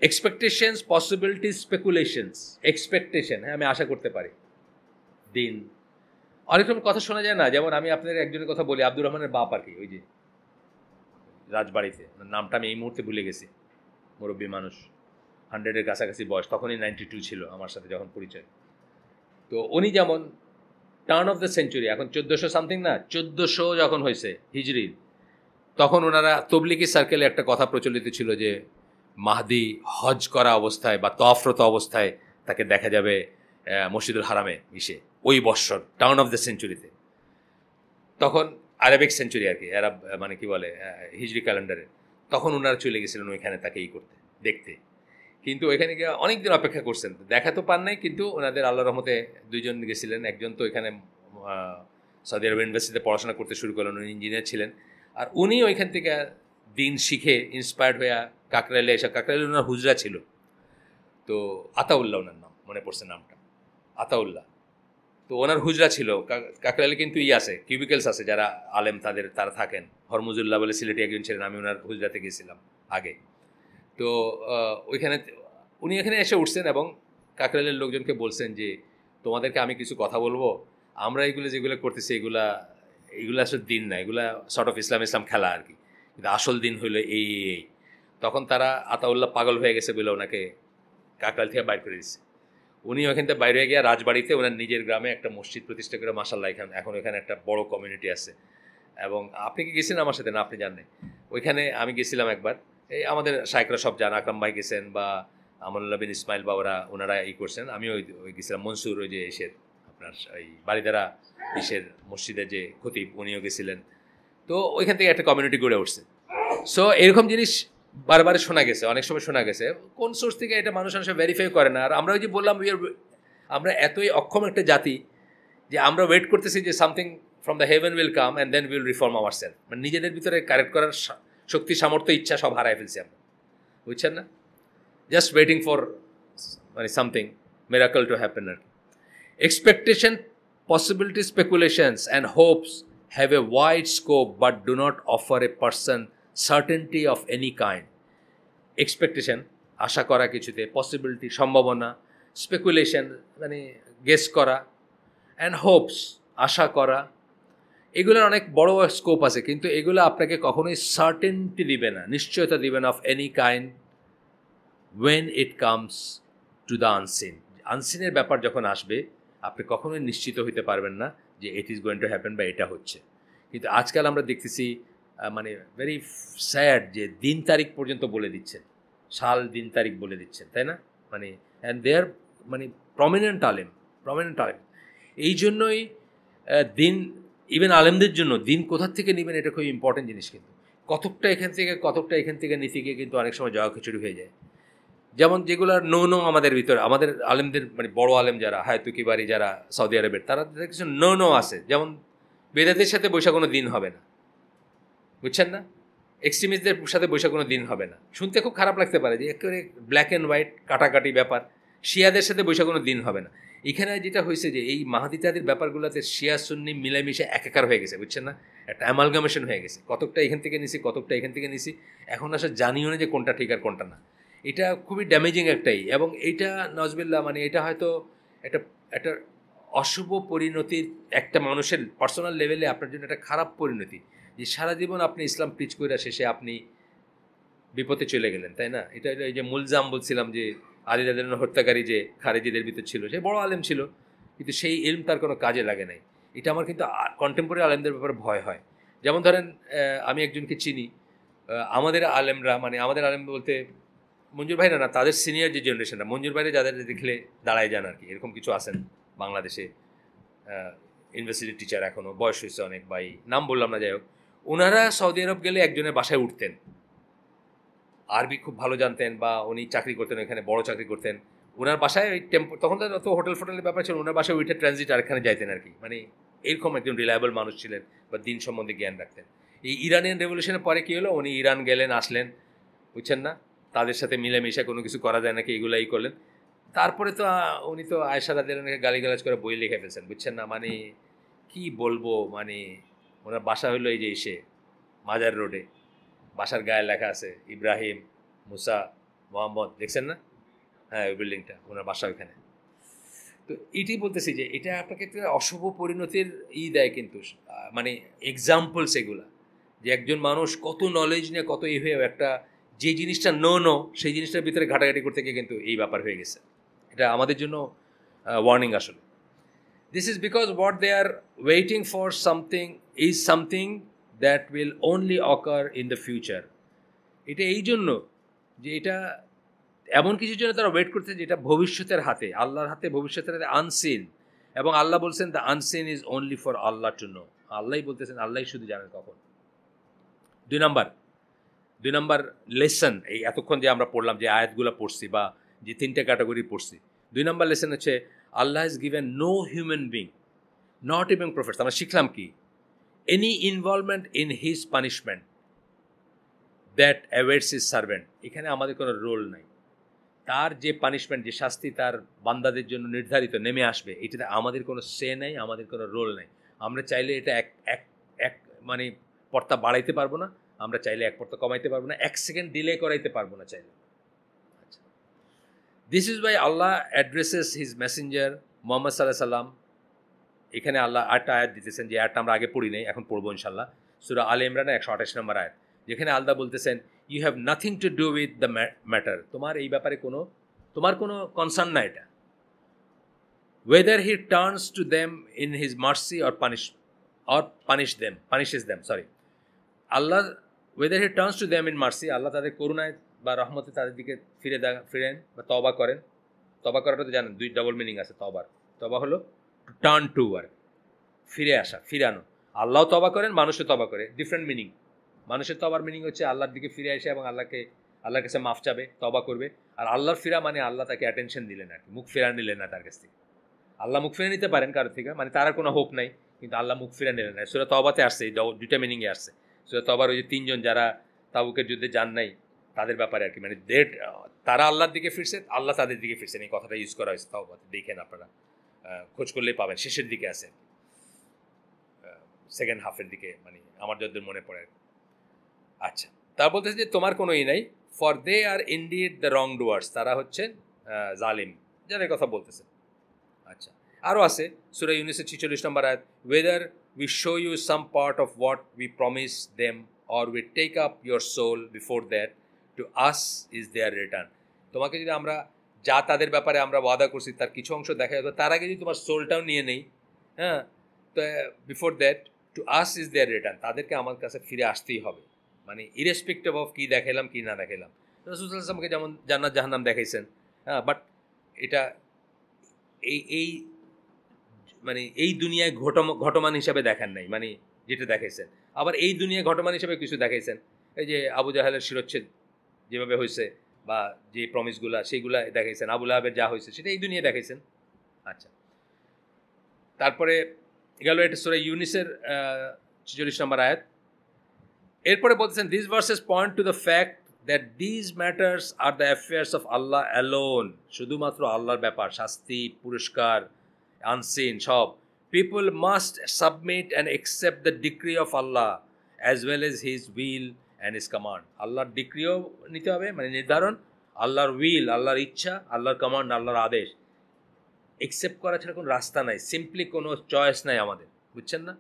এক্সপেকটেশনস, পসিবিলিটিস, স্পেকুলেশনস। এক্সপেকটেশন, হ্যাঁ আমি আশা করতে পারি দিন। অনেক রকম কথা শোনা যায় না, যেমন আমি আপনাদের একজনের কথা বলি, আব্দুর রহমানের বাপ আর কি, ওই যে রাজবাড়িতে, নামটা আমি এই মুহূর্তে ভুলে গেছি, মুরব্বী মানুষ, 100-এর কাছাকাছি বয়স, তখনই 92 ছিল আমার সাথে যখন পরিচয়। তো উনি যেমন টার্ন অফ দ্য সেঞ্চুরি, এখন 1400 সামথিং না, 1400 যখন হয়েছে হিজরির, তখন ওনারা তবলিগি সার্কেলে একটা কথা প্রচলিত ছিল যে মাহদি হজ করা অবস্থায় বা তওয়াফরত অবস্থায় তাকে দেখা যাবে মসজিদুল হারামে এসে, ওই বৎসর টার্ন অফ দ্য সেঞ্চুরিতে। তখন আরবিক সেঞ্চুরি আর কি, আরব মানে কি বলে হিজরি ক্যালেন্ডারে, তখন ওনারা চলে গেছিলেন ওইখানে তাকে করতে, দেখতে। কিন্তু ওইখানে গিয়ে অনেক দিন অপেক্ষা করছেন, দেখা তো পান নাই, কিন্তু ওনাদের আল্লাহর রহমতে দুইজন গেছিলেন। একজন তো এখানে সৌদি আরব ইউনিভার্সিটিতে পড়াশোনা করতে শুরু করলেন, উনি ইঞ্জিনিয়ার ছিলেন, আর উনি ওইখান থেকে দিন শিখে ইন্সপায়ার্ড হয়ে কাকরাইলে এসে, কাকরাইলে ওনার হুজরা ছিল, তো আতাউল্লাহ ওনার নাম, মনে পড়ছে নামটা, আতাউল্লাহ। তো ওনার হুজরা ছিল কাকরাইলে, কিন্তু আছে কিউবিকেলস আছে, যারা আলেম তারা থাকেন। হরমুজুল্লাহ বলে সিলেটি একজন ছিলেন, আমি ওনার হুজরাতে গেছিলাম আগে। তো ওইখানে উনি এখানে এসে উঠছেন এবং কাকরাইলের লোকজনকে বলছেন যে তোমাদেরকে আমি কিছু কথা বলবো, আমরা যেগুলো করতেছি এগুলা আসলে দিন না, এগুলা সর্ট অফ ইসলাম খেলা আর কি, কিন্তু আসল দিন হইলো এই। তখন তারা আতাউল্লাহ পাগল হয়ে গেছে বলে ওনাকে কাকরাইল থেকে বাইর করে দিচ্ছে। উনি ওখান থেকে বাইরে গিয়ে রাজবাড়িতে ওনার নিজের গ্রামে একটা মসজিদ প্রতিষ্ঠা করে, মাশাআল্লাহ এখন এখানে একটা বড় কমিউনিটি আছে। এবং আপনি কি গেছেন আমার সাথে? না, আপনি জানেন, ওইখানে আমি গেছিলাম একবার, এই আমাদের শায়খরা সব জান, আকরাম ভাই গেছেন বা আমানুল্লাহ বিন ইসমাইল বা ওনারা করছেন। আমি ওই গেছিলাম, মনসুর ওই যে এসের আপনার ওই বাড়িদারা ইসের মসজিদের যে খতিব, উনিও গেছিলেন। তো ওইখান থেকে একটা কমিউনিটি গড়ে উঠছে। সো এরকম জিনিস বারবার শোনা গেছে, অনেক সময় শোনা গেছে, কোন সোর্স থেকে এটা মানুষ ভেরিফাই করে না। আর আমরা ওই যে বললাম, আমরা এতই অক্ষম একটা জাতি যে আমরা ওয়েট করতেছি যে something from the heaven will come and then will reform our self, মানে নিজেদের ভিতরে কারেক্ট করার শক্তি, সামর্থ্য, ইচ্ছা সব হারাই ফেলছি আমরা, বুঝছেন না? জাস্ট ওয়েটিং ফর মানে সামথিং মিরাকল টু হ্যাপেন আর কি। Expectation, possibility, speculations and hopes have a wide scope but do not offer a person certainty of any kind. Expectation, আশা করা কিছুতে, পসিবিলিটি, সম্ভাবনা, স্পেকুলেশন মানে গেস করা, অ্যান্ড হোপস, আশা করা, এগুলোর অনেক বড় স্কোপ আছে, কিন্তু এগুলো আপনাকে কখনোই সার্টেনটি দিবে না, নিশ্চয়তা দিবে না of any kind when it comes to the unseen. আনসিনের ব্যাপার যখন আসবে আপনি কখনোই নিশ্চিত হইতে পারবেন না যে it is going to happen বা এটা হচ্ছে। কিন্তু আজকাল আমরা দেখতেছি মানে ভেরি স্যাড যে দিন তারিখ পর্যন্ত বলে দিচ্ছেন, সাল দিন তারিখ বলে দিচ্ছেন, তাই না? মানে অ্যান্ড দে আর মানে প্রমিনেন্ট আলেম। এই জন্যই দিন, ইভেন আলেমদের জন্য দিন কোথার থেকে নেবেন এটা খুব ইম্পর্টেন্ট জিনিস। কিন্তু কতকটা এখান থেকে নিতে গিয়ে কিন্তু অনেক সময় জগা খিচুড়ি হয়ে যায়। যেমন যেগুলো নো আমাদের ভিতরে, আমাদের আলেমদের মানে বড় আলেম যারা, হায়তুকি বাড়ি যারা সৌদি আরবের, তারা কিছু নো আছে। যেমন বেদাতের সাথে বৈশা কোনো দিন হবে না, বুঝছেন না? এক্সট্রিমিস্টদের সাথে বৈশা কোনো দিন হবে না। শুনতে খুব খারাপ লাগতে পারে যে একেবারে ব্ল্যাক অ্যান্ড হোয়াইট কাটাকাটি ব্যাপার। শিয়াদের সাথে বৈশা কোনো দিন হবে না। এখানে যেটা হয়েছে যে এই মাহাদিতাদের ব্যাপারগুলোতে শিয়া সুন্নি মিলেমিশে একাকার হয়ে গেছে, বুঝছেন না? একটা অ্যামালগামেশন হয়ে গেছে, কতকটা এখান থেকে নিছি, কতকটা এখান থেকে নিছি, এখন আসলে জানিও না যে কোনটা ঠিক আর কোনটা না। এটা খুবই ড্যামেজিং একটাই। এবং এইটা নজবিল্লাহ মানে এটা হয়তো একটা অশুভ পরিণতির, একটা মানুষের পার্সোনাল লেভেলে আপনার জন্য একটা খারাপ পরিণতি, যে সারা জীবন আপনি ইসলাম প্রিচ করে শেষে আপনি বিপদে চলে গেলেন, তাই না? এটা হলো এই যে মুলজাম বলছিলাম যে আলী রাদিয়াল্লাহু হত্যাকারী যে খারেজিদের ভিতর ছিল, সে বড় আলেম ছিল, কিন্তু সেই ইলম তার কোনো কাজে লাগে নাই। এটা আমার কিন্তু কন্টেম্পোরারি আলেমদের ব্যাপারে ভয় হয়। যেমন ধরেন আমি একজনকে চিনি, আমাদের আলেমরা, মানে আমাদের আলেম বলতে মঞ্জুর ভাইরা না, তাদের সিনিয়র যে জেনারেশনটা, মঞ্জুর ভাইরা যাদের দেখলে দাঁড়ায় যান আর কি, এরকম কিছু আছেন বাংলাদেশে, ইউনিভার্সিটির টিচার, এখনও বয়স হয়েছে অনেক, ভাই নাম বললাম না, যাই হোক, ওনারা সৌদি আরব গেলে একজনের বাসায় উঠতেন, আরবি খুব ভালো জানতেন বা উনি চাকরি করতেন, এখানে বড় চাকরি করতেন, ওনার বাসায় ওই তখন তো অত হোটেল ফোটেলের ব্যাপার ছিল, ওনার বাসায় উঠে ট্রানজিট আরেকখানে যাইতেন আর কি, মানে এরকম একজন রিলায়েবল মানুষ ছিলেন বা দিন সম্বন্ধে জ্ঞান রাখতেন। এই ইরানিয়ান রেভলিউশনের পরে কী হলো, উনি ইরান গেলেন, আসলেন, বুঝছেন না, তাদের সাথে মিলেমিশে কোনো কিছু করা যায় নাকি, এগুলাই করলেন। তারপরে তো উনি তো আয়েশা রাদিয়াল্লাহু গালিগালাজ করে বই লিখে ফেলছেন, বুঝছেন না, মানে কি বলবো, মানে ওনার বাসা হলো এই যে এসে মাজার রোডে, বাসার গায়ে লেখা আছে ইব্রাহিম, মুসা, মোহাম্মদ, দেখছেন না? হ্যাঁ, ওই বিল্ডিংটা, ওনার বাসা ওইখানে। তো এটাই বলতেছি যে এটা আপনাকে একটা অশুভ পরিণতির দেয় কিন্তু, মানে এক্সাম্পলস এগুলা, যে একজন মানুষ কত নলেজ নিয়ে কত হয়ে একটা, যে জিনিসটা নো সেই জিনিসটার ভিতরে ঘাটাঘাটি করতে গিয়ে কিন্তু এই ব্যাপার হয়ে গেছে। এটা আমাদের জন্য ওয়ার্নিং আসলে। This is because what they are waiting for something that will only occur in the future. এটা এই জন্য যে এটা এমন কিছুর জন্য তারা ওয়েট করছে যেটা ভবিষ্যতের হাতে, আল্লাহর হাতে, ভবিষ্যতের হাতে, আনসিন। এবং আল্লাহ বলছেন the unseen is only for Allah to no. আল্লাহই বলতেছেন, আল্লাহই শুধু জানেন কখন। দুই নাম্বার লেসন, এই এতক্ষণ যে আমরা পড়লাম, যে আয়াতগুলো পড়ছি বা যে তিনটে ক্যাটাগরি পড়ছি, 2 নাম্বার লেসন হচ্ছে Allah is given no human being, not even prophets. আমরা শিখলাম কি, any involvement in his punishment that awaits his servant. এখানে আমাদের কোনো রোল নাই। তার যে পানিশমেন্ট, যে শাস্তি তার বান্দাদের জন্য নির্ধারিত নেমে আসবে, এটাতে আমাদের কোনো সে নেই, আমাদের কোনো রোল নেই। আমরা চাইলে এটা এক মানে পর্তা বাড়াইতে পারবো না, আমরা চাইলে এক পর্তা কমাইতে পারবো না, 1 সেকেন্ড ডিলে করাইতে পারবো না চাইলে। আচ্ছা, this is Y Allah addresses his Messenger Mohammad সাল্লাহ সাল্লাম। এখানে আল্লাহ আরেকটা আয়াত দিতেছেন, যে আয়াতটা আমরা আগে পড়ি নাই, এখন পড়বো ইনশাল্লাহ। সূরা আলে ইমরান 128 নম্বর আয়াত, যেখানে আল্লাহ বলতেছেন, you have nothing to do with the matter. তোমার এই ব্যাপারে তোমার কোনো কনসার্ন না এটা। Whether he turns to them in his mercy or punishes them, sorry, Allah whether he turns to them in mercy, Allah তাদের করুণায় বা রহমতে তাদের দিকে ফিরেন বা তওবা করেন। তওবা করাটা তো জানেন, 2 ডাবল মিনিং আছে তওবার। তওবা হলো টার্ন টু ওয়ার্ড, ফিরে আসা, ফিরানো। আল্লাহ তওবা করেন, মানুষও তওবা করে, ডিফারেন্ট মিনিং। মানুষের তওবার মিনিং হচ্ছে আল্লাহর দিকে ফিরে আসে এবং আল্লাহর কাছে মাফ চাবে, তওবা করবে। আর আল্লাহর ফিরা মানে আল্লাহ তাকে অ্যাটেনশন দিলেন আর কি, মুখ ফেরা নিলেন না তার কাছ থেকে। আল্লাহ মুখ ফিরে নিতে পারেন কারোর থেকে, মানে তার কোনো হোপ নাই, কিন্তু আল্লাহ মুখ ফিরে নিলেন না। সূরা তওবাতে আসছে, এই 2টা মিনিংয়ে আসছে। সূরা তওবার ওই যে 3 জন যারা তাবুকের যুদ্ধে যান নাই, তাদের ব্যাপারে আর কি, মানে তারা আল্লাহর দিকে ফিরছে, আল্লাহ তাদের দিকে ফিরছেন, এই কথাটা ইউজ করা হয়েছে তওবাতে। দেখেন আপনারা, খোঁজ করলেই পাবেন, শেষের দিকে আছে, সেকেন্ড হাফের দিকে, মানে আমার যতদূর মনে পড়ে। আচ্ছা, তা বলতেছে যে তোমার কোনো নাই, for they are indeed the wrongdoers, তারা হচ্ছেন জালিম, যাদের কথা বলতেছে। আচ্ছা, আরও আছে সূরা ইউনূসের 46 নম্বর আয়াত, whether we show you some part of what we promise them or we take up your soul before that, to us is their return. তোমাকে যদি আমরা যা তাদের ব্যাপারে আমরা ওয়াদা করছি তার কিছু অংশ দেখা যাবে, তার আগে যদি তোমার সোলটাও নিয়ে নেই, হ্যাঁ, তো before that to us is their return, তাদেরকে আমার কাছে ফিরে আসতেই হবে, মানে ইরেসপেক্টিভ অফ কী দেখাইলাম কি না দেখাইলাম। রাসূল সাল্লাল্লাহু আলাইহি ওয়াসাল্লামকে যেমন জান্নাত জাহান্নাম দেখাইছেন, হ্যাঁ, বাট এটা এই মানে এই দুনিয়ায় ঘটমান হিসাবে দেখান নাই, মানে যেটা দেখাইছেন। আবার এই দুনিয়ায় ঘটমান হিসাবে কিছু দেখাইছেন, এই যে আবু জাহেলের শিরচ্ছেদ যেভাবে হয়েছে বা যে প্রমিসগুলা সেইগুলা দেখাইছেন, আবু লাহাবের যা হয়েছে সেটা এই দুনিয়ায় দেখাইছেন। আচ্ছা, তারপরে গেল এটা সূরা ইউনূসের 46 নম্বর আয়াত। এরপরে বলতেছেন, this versus point to the fact that these matters are the affairs of Allah alone, শুধুমাত্র আল্লাহর ব্যাপার, শাস্তি, পুরস্কার, আনসিন সব। People must submit and accept the decree of Allah as well as his will and his command. আল্লাহর ডিক্রিও নিতে হবে, মানে নির্ধারণ, আল্লাহর উইল, আল্লাহর ইচ্ছা, আল্লাহর কমান্ড, আল্লাহর আদেশ অ্যাকসেপ্ট করা ছাড়া কোনো রাস্তা নাই, সিম্পলি কোনো চয়েস নাই আমাদের, বুঝছেন না?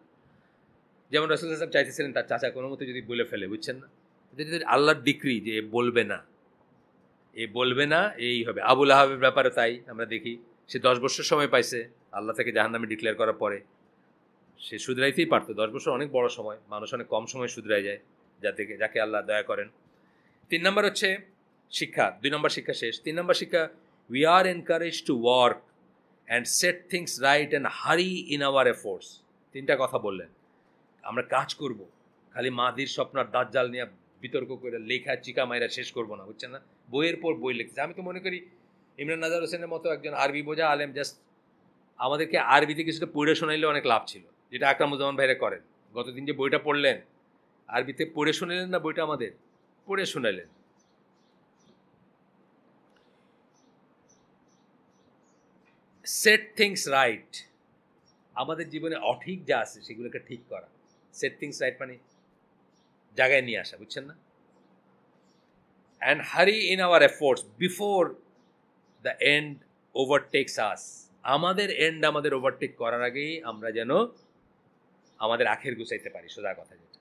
যেমন রাসূল সাল্লাল্লাহু আলাইহি ওয়াসাল্লাম চাইতেছিলেন তার চাচা কোনো মতো যদি বলে ফেলে, বুঝছেন না, আল্লাহর ডিক্রি যে বলবে না, বলবে না, এই হবে। আবুল আহাবের ব্যাপারে তাই আমরা দেখি, সে 10 বছর সময় পাইছে আল্লাহ থেকে জাহান্নামে ডিক্লেয়ার করার পরে। সে শুধরাইতেই পারতো। 10 বছর অনেক বড় সময়, মানুষ অনেক কম সময় শুধরাই যায় যাকে আল্লাহ দয়া করেন। 3 নম্বর হচ্ছে শিক্ষা। 2 নম্বর শিক্ষা শেষ। 3 নম্বর শিক্ষা, we are encourage to work and set things right and hurry in our efforts. 3টা কথা বললেন, আমরা কাজ করব, খালি মাদির স্বপ্ন আর দাজ্জাল নিয়ে বিতর্ক করে লেখা চিকা মাইরা শেষ করবো না, বুঝছেন না? বইয়ের পর বই লিখতেছে। আমি তো মনে করি ইমরান নাজার হোসেনের মতো একজন আরবি বোঝা আলেম জাস্ট আমাদেরকে আরবিতে কিছুটা পড়ে শোনাইলে অনেক লাভ ছিল, যেটা আকরামুজ্জামান ভাইরা করেন। গতদিন যে বইটা পড়লেন, আরবিতে পড়ে শোনাইলেন না, বইটা আমাদের পড়ে শোনাইলেন। সেট থিংস রাইট, আমাদের জীবনে অঠিক যা আছে সেগুলোকে ঠিক করা। সেট থিংস রাইট মানে জায়গায় নিয়ে আসা, বুঝছেন না? And hurry in our efforts before the end overtakes us. আমাদের এন্ড আমাদের ওভারটেক করার আগেই আমরা যেন আমাদের আখের গুছাইতে পারি। সোজা কথা যেটা,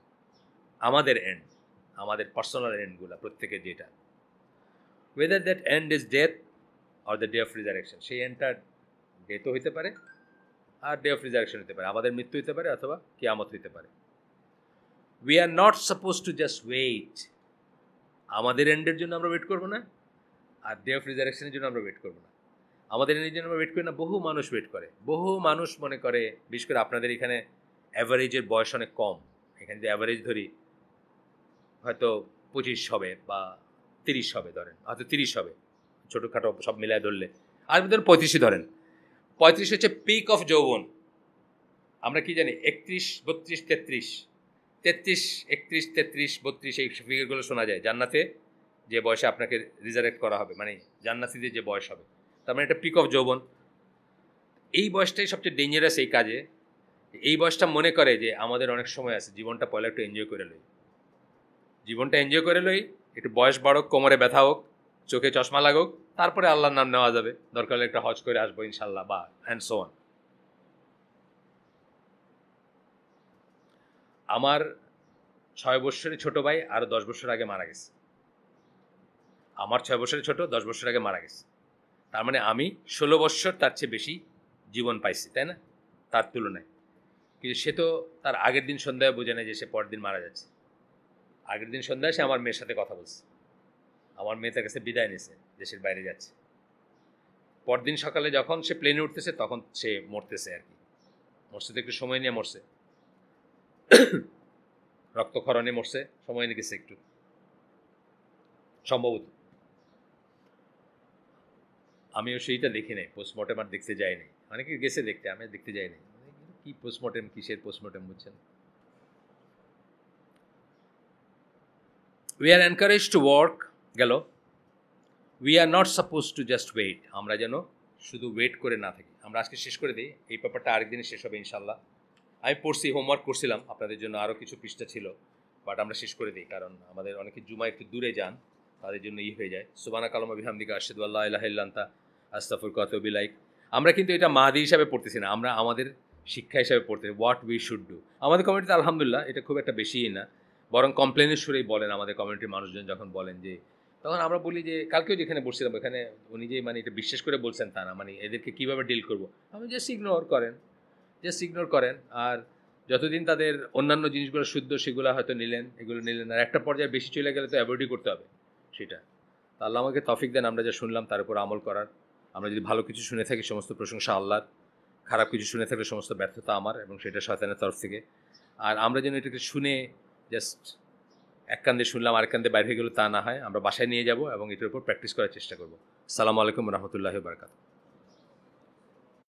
আমাদের এন্ড, আমাদের পার্সোনাল এন্ডগুলো প্রত্যেকের যেটা, whether that end is death or the day of resurrection. সেই এন্ডটা ডেথও হইতে পারে আর ডে অফ রিজারেকশন হতে পারে, আমাদের মৃত্যু হতে পারে অথবা কিয়ামত হইতে পারে। We are not suppose to just wait. আমাদের এন্ডের জন্য আমরা ওয়েট করবো না, আর ডে অফ রিজারেকশনের জন্য আমরা ওয়েট করবো না। আমাদের এন্ডের জন্য আমরা ওয়েট করি না, বহু মানুষ ওয়েট করে। বহু মানুষ মনে করে, বিশেষ করে আপনাদের এখানে অ্যাভারেজের বয়স অনেক কম। এখানে যদি অ্যাভারেজ ধরি হয়তো 25 হবে বা 30 হবে, ধরেন হয়তো 30 হবে, ছোটোখাটো সব মিলায় ধরলে। আর ধরেন 35 ধরেন। 35 হচ্ছে পিক অফ যৌবন। আমরা কি জানি 31, 32, 33, 31, 33, 32 এই ফিগারগুলো শোনা যায় জান্নাতে, যে বয়সে আপনাকে রিজারেক্ট করা হবে, মানে জান্নাতীদের যে বয়স হবে, তার মানে এটা পিক অফ যৌবন। এই বয়সটাই সবচেয়ে ডেঞ্জারাস এই কাজে। এই বয়সটা মনে করে যে আমাদের অনেক সময় আছে, জীবনটা পয়লা একটু এনজয় করে লই, জীবনটা এনজয় করে লই, একটু বয়স বাড়ুক, কোমরে ব্যথা হোক, চোখে চশমা লাগুক, তারপরে আল্লাহর নাম নেওয়া যাবে, দরকার হলে একটা হজ করে আসবো ইনশাল্লাহ, বা অ্যান্ড সো অন। আমার 6 বছরের ছোট ভাই আরও 10 বছর আগে মারা গেছে। আমার 6 বছরের ছোট 10 বছর আগে মারা গেছে। তার মানে আমি 16 বছর তার চেয়ে বেশি জীবন পাইছি, তাই না, তার তুলনায়। কিন্তু সে তো তার আগের দিন সন্ধ্যায় বোঝে না যে সে পরের দিন মারা যাচ্ছে। আগের দিন সন্ধ্যায় সে আমার মেয়ের সাথে কথা বলছে, আমার মেয়ে তার কাছে বিদায় নিয়েছে, দেশের বাইরে যাচ্ছে। পরদিন সকালে যখন সে প্লেনে উঠতেছে তখন সে মরতেছে আর কি। মরছে তো একটু সময় নিয়ে মরছে, রক্তক্ষরণে মরছে, সময় নিয়ে গেছে একটু সম্ভবত। আমিও সেইটা দেখি নাই, পোস্টমর্টেম আর দেখতে যাই নাই। অনেকে গেছে দেখতে, আমি দেখতে যাই নাই। কি পোস্টমর্টেম, কিসের পোস্টমর্টেম, বুঝছেন? We are encourage to work গেল। We are not suppose to just wait. আমরা যেন শুধু ওয়েট করে না থাকি। আমরা আজকে শেষ করে দিই, এই পেপারটা আরেকদিনে শেষ হবে ইনশাল্লাহ। আমি পড়ছি, হোমওয়ার্ক করছিলাম আপনাদের জন্য, আরও কিছু পৃষ্ঠা ছিল, বাট আমরা শেষ করে দিই, কারণ আমাদের অনেকে জুমা একটু দূরে যান, তাদের জন্য হয়ে যায়। সুবহানাকা আল্লাহুম্মা বিহামদিকা আশহাদু আল্লা ইলাহা ইল্লা আনতা আস্তাগফিরুকা ওয়া আতুবু ইলাইক। আমরা কিন্তু এটা মাহাদি হিসাবে পড়তেছি না, আমরা আমাদের শিক্ষা হিসাবে পড়তে, হোয়াট উই শুড ডু। আমাদের কমিউনিটিতে আলহামদুলিল্লাহ এটা খুব একটা বেশিই না, বরং কমপ্লেনের সুরেই বলেন আমাদের কমিউনিটির মানুষজন যখন বলেন যে, তখন আমরা বলি যে, কালকেও যেখানে বসছিলাম ওখানে উনি যে মানে এটা বিশ্বাস করে বলছেন তা না, মানে এদেরকে কীভাবে ডিল করবো, আমি জাস্ট ইগনোর করেন, জাস্ট ইগনোর করেন। আর যতদিন তাদের অন্যান্য জিনিসগুলো শুদ্ধ সেগুলো হয়তো নিলেন, এগুলো নিলেন, আর একটা পর্যায়ে বেশি চলে গেলে তো অ্যাভয়েডই করতে হবে সেটা। তা আল্লাহ আমাকে তৌফিক দেন আমরা যা শুনলাম তার উপর আমল করার। আমরা যদি ভালো কিছু শুনে থাকি সমস্ত প্রশংসা আল্লাহর, খারাপ কিছু শুনে থাকলে সমস্ত ব্যর্থতা আমার, এবং সেটা শয়তানের তরফ থেকে। আর আমরা যেন এটাকে শুনে জাস্ট এক কান্দে শুনলাম আরেক কান্দে বাইরে হয়ে গেলো তা না হয়, আমরা বাসায় নিয়ে যাব এবং এটার উপর প্র্যাকটিস করার চেষ্টা করবো। আসসালামু আলাইকুম রহমতুল্লাহি ওয়া বারাকাতুহু।